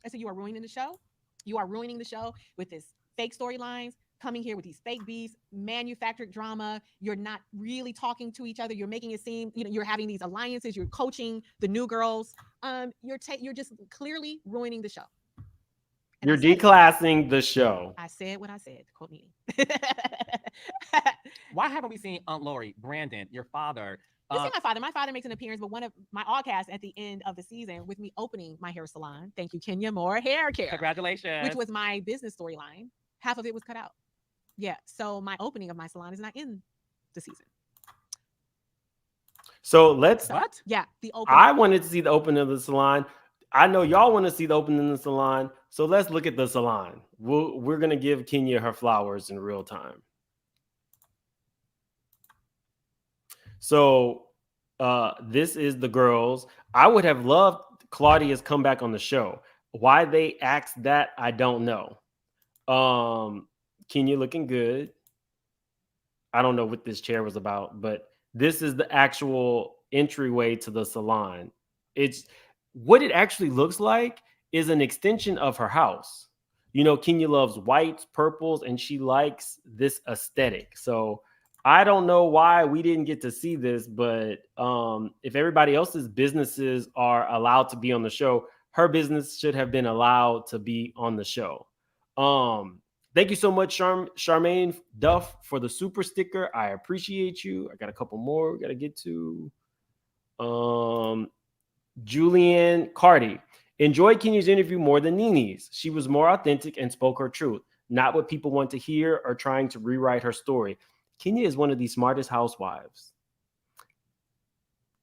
I said, you are ruining the show. You are ruining the show with this fake storylines, coming here with these fake beefs, manufactured drama. You're not really talking to each other. You're making it seem, you're having these alliances. You're coaching the new girls. You're just clearly ruining the show. And you're declassing the show. I said what I said. Quote me. Why haven't we seen Aunt Lori, Brandon, your father? You see my father. My father makes an appearance, but one of my allcasts at the end of the season with me opening my hair salon. Thank you, Kenya Moore Hair Care. Congratulations. Which was my business storyline. Half of it was cut out. Yeah. So my opening of my salon is not in the season. So let's. Yeah. The opening. I wanted to see the opening of the salon. I know y'all want to see the opening of the salon. So let's look at the salon. We're going to give Kenya her flowers in real time. So this is the girls. I would have loved Claudia's come back on the show. Why they asked that, I don't know. Kenya looking good. I don't know what this chair was about, but this is the actual entryway to the salon. It's what it actually looks like is an extension of her house. You know, Kenya loves whites, purples, and she likes this aesthetic. So I don't know why we didn't get to see this, but if everybody else's businesses are allowed to be on the show, her business should have been allowed to be on the show. Thank you so much, Charmaine Duff, for the super sticker. I appreciate you. I got a couple more we got to get to. Julianne Cardi. Enjoyed Kenya's interview more than Nene's. She was more authentic and spoke her truth, not what people want to hear or trying to rewrite her story. Kenya is one of the smartest housewives.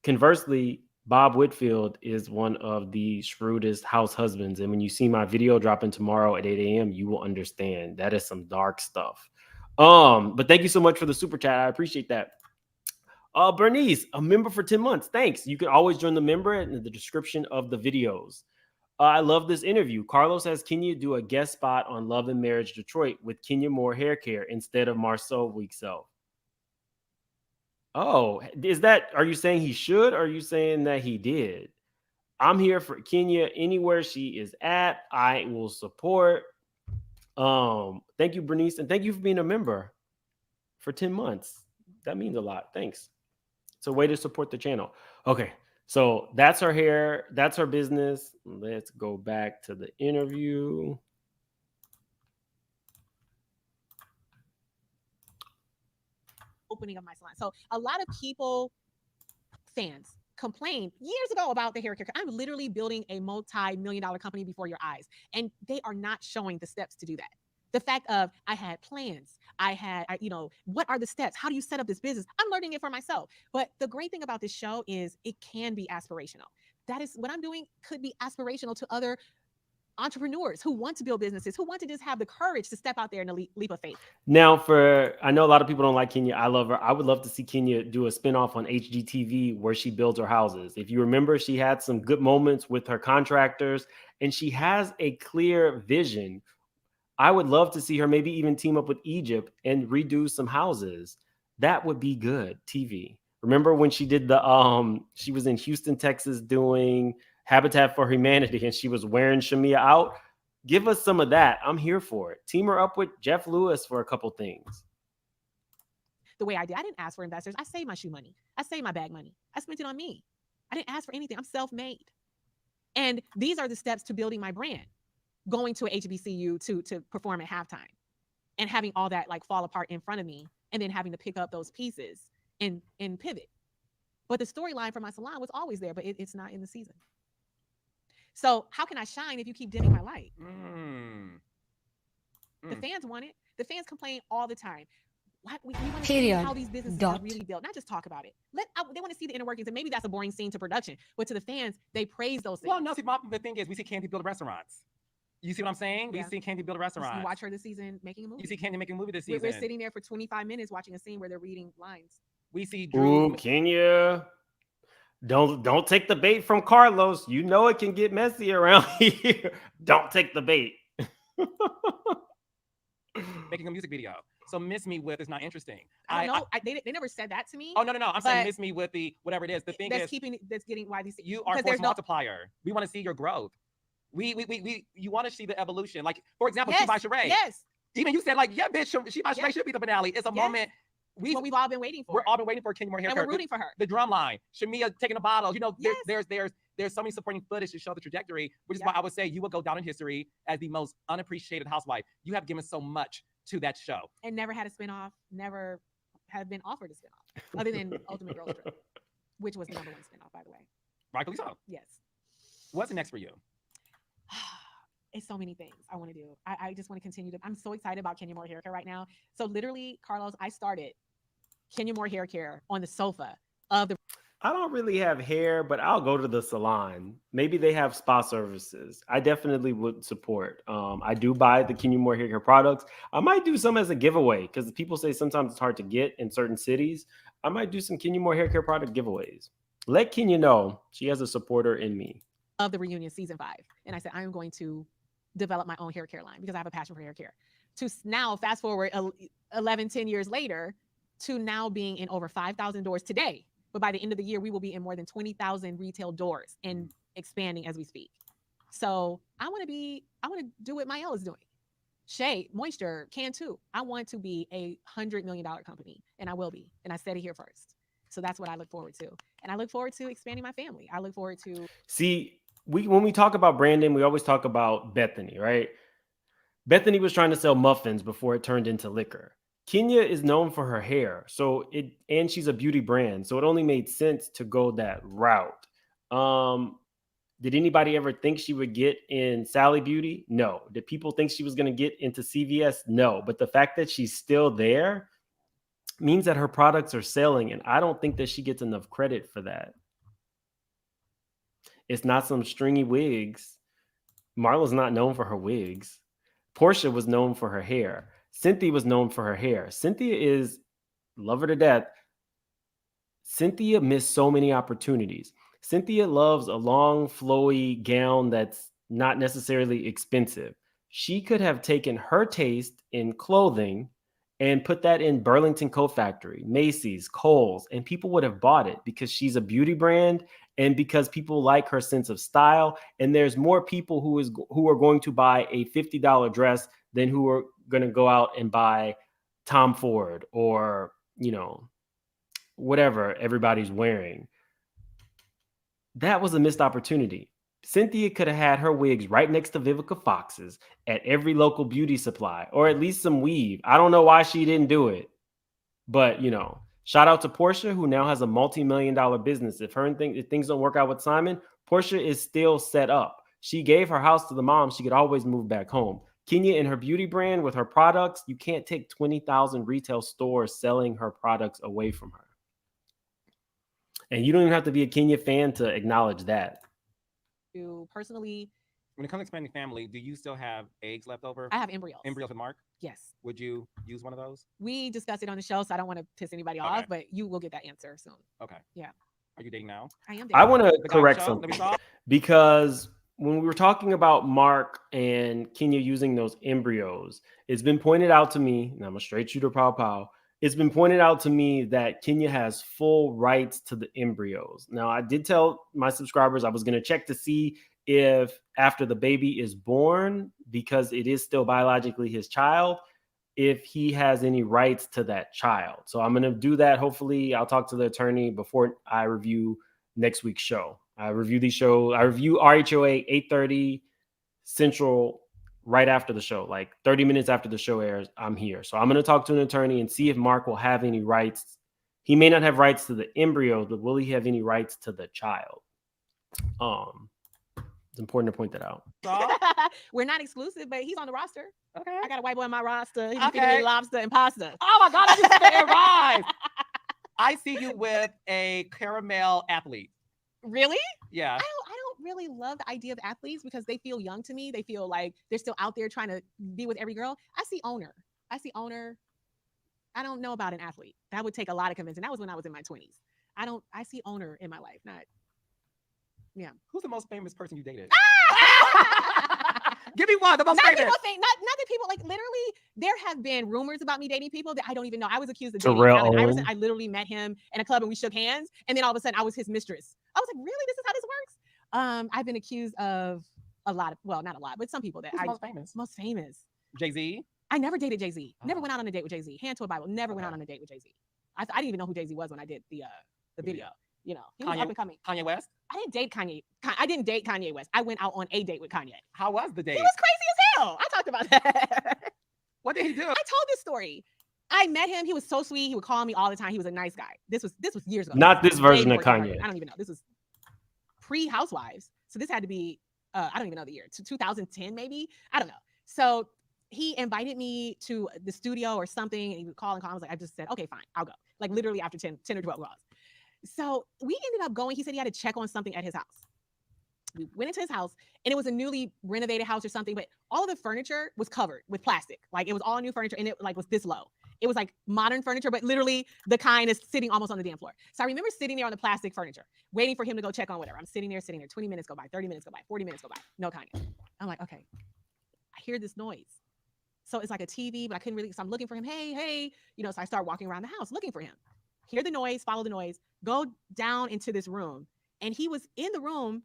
Conversely, Bob Whitfield is one of the shrewdest house husbands. And when you see my video dropping tomorrow at 8 a.m., you will understand that is some dark stuff. But thank you so much for the super chat. I appreciate that. Bernice, a member for 10 months. Thanks. You can always join the member in the description of the videos. I love this interview. Carlos has Kenya do a guest spot on Love and Marriage Detroit with Kenya Moore hair care instead of Marceau Weekself. Oh, are you saying he should, or are you saying that he did? I'm here for Kenya anywhere she is at. I will support. Thank you, Bernice, and thank you for being a member for 10 months. That means a lot. Thanks. It's a way to support the channel. Okay, so that's her hair. That's her business. Let's go back to the interview. Opening of my salon. So a lot of people, fans, complained years ago about the hair care. I'm literally building a multi-million-dollar company before your eyes, and they are not showing the steps to do that. The fact of I had plans, what are the steps? How do you set up this business? I'm learning it for myself. But the great thing about this show is it can be aspirational. That is what I'm doing could be aspirational to other entrepreneurs who want to build businesses, who want to just have the courage to step out there in a leap of faith. Now, I know a lot of people don't like Kenya. I love her. I would love to see Kenya do a spinoff on HGTV where she builds her houses. If you remember, she had some good moments with her contractors, and she has a clear vision. I would love to see her maybe even team up with Egypt and redo some houses. That would be good TV. Remember when she did she was in Houston, Texas doing Habitat for Humanity, and she was wearing Shamia out? Give us some of that. I'm here for it. Team her up with Jeff Lewis for a couple things. The way I did, I didn't ask for investors. I saved my shoe money. I saved my bag money. I spent it on me. I didn't ask for anything. I'm self-made. And these are the steps to building my brand. Going to a HBCU to perform at halftime and having all that like fall apart in front of me, and then having to pick up those pieces and pivot. But the storyline for my salon was always there, but it's not in the season. So how can I shine if you keep dimming my light? The fans want it. The fans complain all the time. We want to see how these businesses are really built, not just talk about it. They want to see the inner workings, and maybe that's a boring scene to production, but to the fans, they praise those things. Well, no, see, the thing is, we see Candy build restaurants. You see what I'm saying? Yeah. We see Candy build a restaurant. You watch her this season making a movie. You see Candy making a movie this season. We're sitting there for 25 minutes watching a scene where they're reading lines. We see Drew. Ooh, Kenya. Don't take the bait from Carlos. You know it can get messy around here. Don't take the bait. Making a music video. So Miss Me With is not interesting. I don't know. They never said that to me. Oh, no. I'm saying Miss Me With the whatever it is. The thing that's getting why these. You are a force multiplier. We want to see your growth. You want to see the evolution. Like, for example, She by Sheree. Yes. Even you said, like, yeah, bitch, She by Sheree should be the finale. It's a moment. What we've all been waiting for. We're all been waiting for Kenya Moore hair. And we're rooting for her. The drum line. Shamia taking a bottle. You know, there's so many supporting footage to show the trajectory, which is why I would say you will go down in history as the most unappreciated housewife. You have given so much to that show. And never had a spinoff, never have been offered a spinoff, other than Ultimate Girls Trip, which was the #1 spinoff, by the way. Rightfully so. Yes. What's next for you? It's so many things I want to do. I just want to continue to. I'm so excited about Kenya Moore hair care right now. So literally, Carlos, I started Kenya Moore hair care on the sofa of the. I don't really have hair, but I'll go to the salon. Maybe they have spa services. I definitely would support. I do buy the Kenya Moore hair care products. I might do some as a giveaway because people say sometimes it's hard to get in certain cities. I might do some Kenya Moore hair care product giveaways. Let Kenya know she has a supporter in me. Of the reunion season 5. And I said, I am going to develop my own hair care line because I have a passion for hair care. To now fast forward 11, 10 years later to now being in over 5,000 doors today. But by the end of the year, we will be in more than 20,000 retail doors and expanding as we speak. So I want to do what Mael is doing. Shea Moisture can too. I want to be a $100 million company, and I will be. And I said it here first. So that's what I look forward to. And I look forward to expanding my family. I look forward to. See, when we talk about branding, we always talk about Bethany, right? Bethany was trying to sell muffins before it turned into liquor. Kenya is known for her hair, and she's a beauty brand, so it only made sense to go that route. Did anybody ever think she would get in Sally Beauty? No. Did people think she was going to get into CVS? No. But the fact that she's still there means that her products are selling, and I don't think that she gets enough credit for that. It's not some stringy wigs. Marla's not known for her wigs. Porsha was known for her hair. Cynthia was known for her hair. Cynthia is, love her to death. Cynthia missed so many opportunities. Cynthia loves a long, flowy gown that's not necessarily expensive. She could have taken her taste in clothing and put that in Burlington Coat Factory, Macy's, Kohl's, and people would have bought it because she's a beauty brand and because people like her sense of style. And there's more people who are going to buy a $50 dress than who are going to go out and buy Tom Ford or, whatever everybody's wearing. That was a missed opportunity. Cynthia could have had her wigs right next to Vivica Fox's at every local beauty supply, or at least some weave. I don't know why she didn't do it, but shout out to Porsha, who now has a multi-million-dollar business. If things don't work out with Simon, Porsha is still set up. She gave her house to the mom. She could always move back home. Kenya and her beauty brand with her products, you can't take 20,000 retail stores selling her products away from her. And you don't even have to be a Kenya fan to acknowledge that. You personally, when it comes to expanding family, do you still have eggs left over? I have embryos. Embryos with Mark? Yes. Would you use one of those? We discussed it on the show, so I don't want to piss anybody off, but you will get that answer soon. Okay. Yeah. Are you dating now? I am dating. I want to correct something because when we were talking about Mark and Kenya using those embryos, it's been pointed out to me, and I'm a straight shooter, pow. It's been pointed out to me that Kenya has full rights to the embryos. Now, I did tell my subscribers I was going to check to see if after the baby is born, because it is still biologically his child, if he has any rights to that child. So I'm going to do that. Hopefully, I'll talk to the attorney before I review next week's show. I review RHOA 8:30 Central right after the show, like 30 minutes after the show airs. I'm here. So I'm going to talk to an attorney and see if Mark will have any rights. He may not have rights to the embryos, but will he have any rights to the child? It's important to point that out. We're not exclusive, but he's on the roster. Okay. I got a white boy on my roster. He's feeding lobster and pasta. Oh my God, I just said rise. I see you with a caramel athlete. Really? Yeah. I don't really love the idea of athletes because they feel young to me. They feel like they're still out there trying to be with every girl. I see owner. I don't know about an athlete. That would take a lot of convincing. That was when I was in my 20s. I see owner in my life, not. Yeah. Who's the most famous person you dated? Give me one. The most famous. Not that people like literally. There have been rumors about me dating people that I don't even know. I was accused of dating Allen Iverson. I literally met him in a club and we shook hands, and then all of a sudden I was his mistress. I was like, really? This is how this works? I've been accused of a lot of, well, not a lot, but some people that most famous. Jay-Z. I never dated Jay-Z. Never went out on a date with Jay-Z. Hand to a Bible. Never went out on a date with Jay-Z. I didn't even know who Jay-Z was when I did the video. He was up and coming. Kanye West. I didn't date Kanye. I didn't date Kanye West. I went out on a date with Kanye. How was the date? He was crazy as hell. I talked about that. What did he do? I told this story. I met him. He was so sweet. He would call me all the time. He was a nice guy. This was years ago. Not this version of Kanye. I don't even know. This was pre-Housewives. So this had to be, I don't even know the year. 2010 maybe. I don't know. So he invited me to the studio or something, and he would call and call. I was like, I just said, okay, fine, I'll go. Like literally after 10 or 12 calls. So we ended up going. He said he had to check on something at his house. We went into his house, and it was a newly renovated house or something, but all of the furniture was covered with plastic. Like it was all new furniture, and it like was this low. It was like modern furniture, but literally the kind is sitting almost on the damn floor. So I remember sitting there on the plastic furniture, waiting for him to go check on whatever. I'm sitting there. 20 minutes go by, 30 minutes go by, 40 minutes go by. No Kanye. I'm like, okay, I hear this noise. So it's like a TV, but I couldn't really, so I'm looking for him. Hey, so I start walking around the house looking for him. Hear the noise, follow the noise, go down into this room. And he was in the room.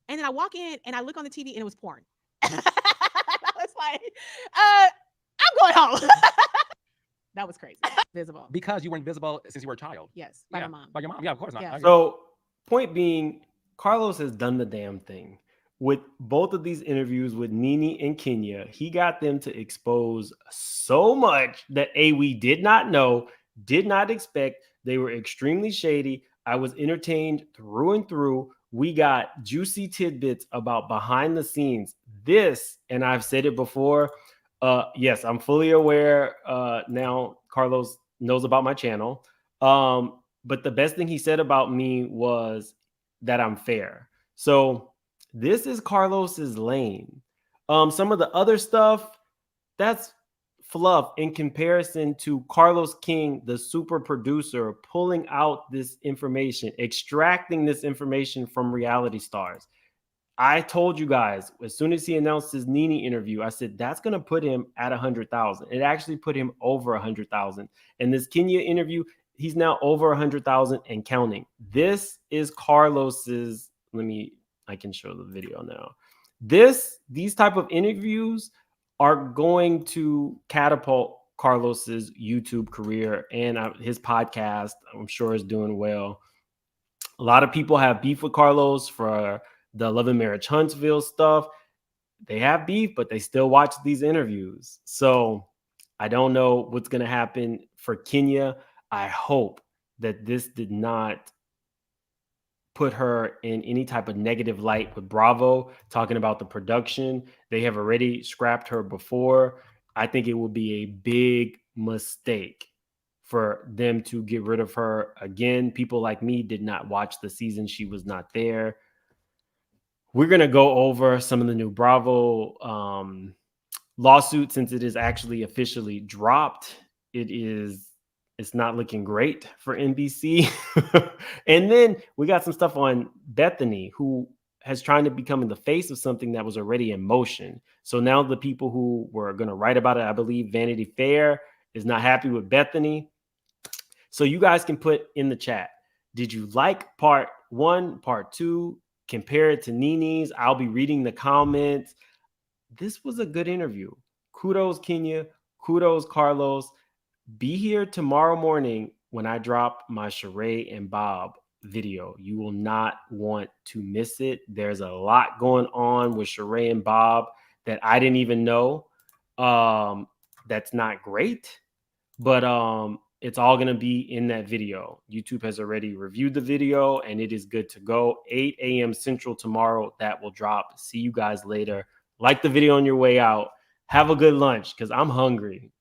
And then I walk in and I look on the TV and it was porn. I was like, I'm going home. That was crazy. Visible. Because you were invisible since you were a child. Yes, by my mom. By your mom. Yeah, of course not. Yeah. So, point being, Carlos has done the damn thing. With both of these interviews with Nene and Kenya, he got them to expose so much that we did not know, did not expect. They were extremely shady. I was entertained through and through. We got juicy tidbits about behind the scenes. This, and I've said it before, yes, I'm fully aware now Carlos knows about my channel. But the best thing he said about me was that I'm fair. So this is Carlos's lane. Some of the other stuff, that's fluff in comparison to Carlos King, the super producer, pulling out this information, extracting this information from reality stars. I told you guys, as soon as he announced his Nene interview, I said, that's going to put him at 100,000. It actually put him over 100,000. And this Kenya interview, he's now over 100,000 and counting. This is Carlos's, I can show the video now. These type of interviews are going to catapult Carlos's YouTube career, and his podcast, I'm sure, is doing well. A lot of people have beef with Carlos for the Love and Marriage Huntsville stuff. They have beef, but they still watch these interviews. So I don't know what's going to happen for Kenya. I hope that this did not put her in any type of negative light with Bravo, talking about the production. They have already scrapped her before. I think it will be a big mistake for them to get rid of her again. People like me did not watch the season. She was not there. We're going to go over some of the new Bravo lawsuit since it is actually officially dropped. It's not looking great for NBC. And then we got some stuff on Bethany, who has trying to become the face of something that was already in motion. So now the people who were going to write about it, I believe Vanity Fair, is not happy with Bethany. So you guys can put in the chat, did you like part 1, part 2? Compare it to Nene's. I'll be reading the comments. This was a good interview. Kudos, Kenya. Kudos, Carlos. Be here tomorrow morning when I drop my Sheree and Bob video. You will not want to miss it. There's a lot going on with Sheree and Bob that I didn't even know. That's not great, but it's all going to be in that video. YouTube has already reviewed the video and it is good to go. 8 a.m. Central tomorrow, that will drop. See you guys later. Like the video on your way out. Have a good lunch because I'm hungry.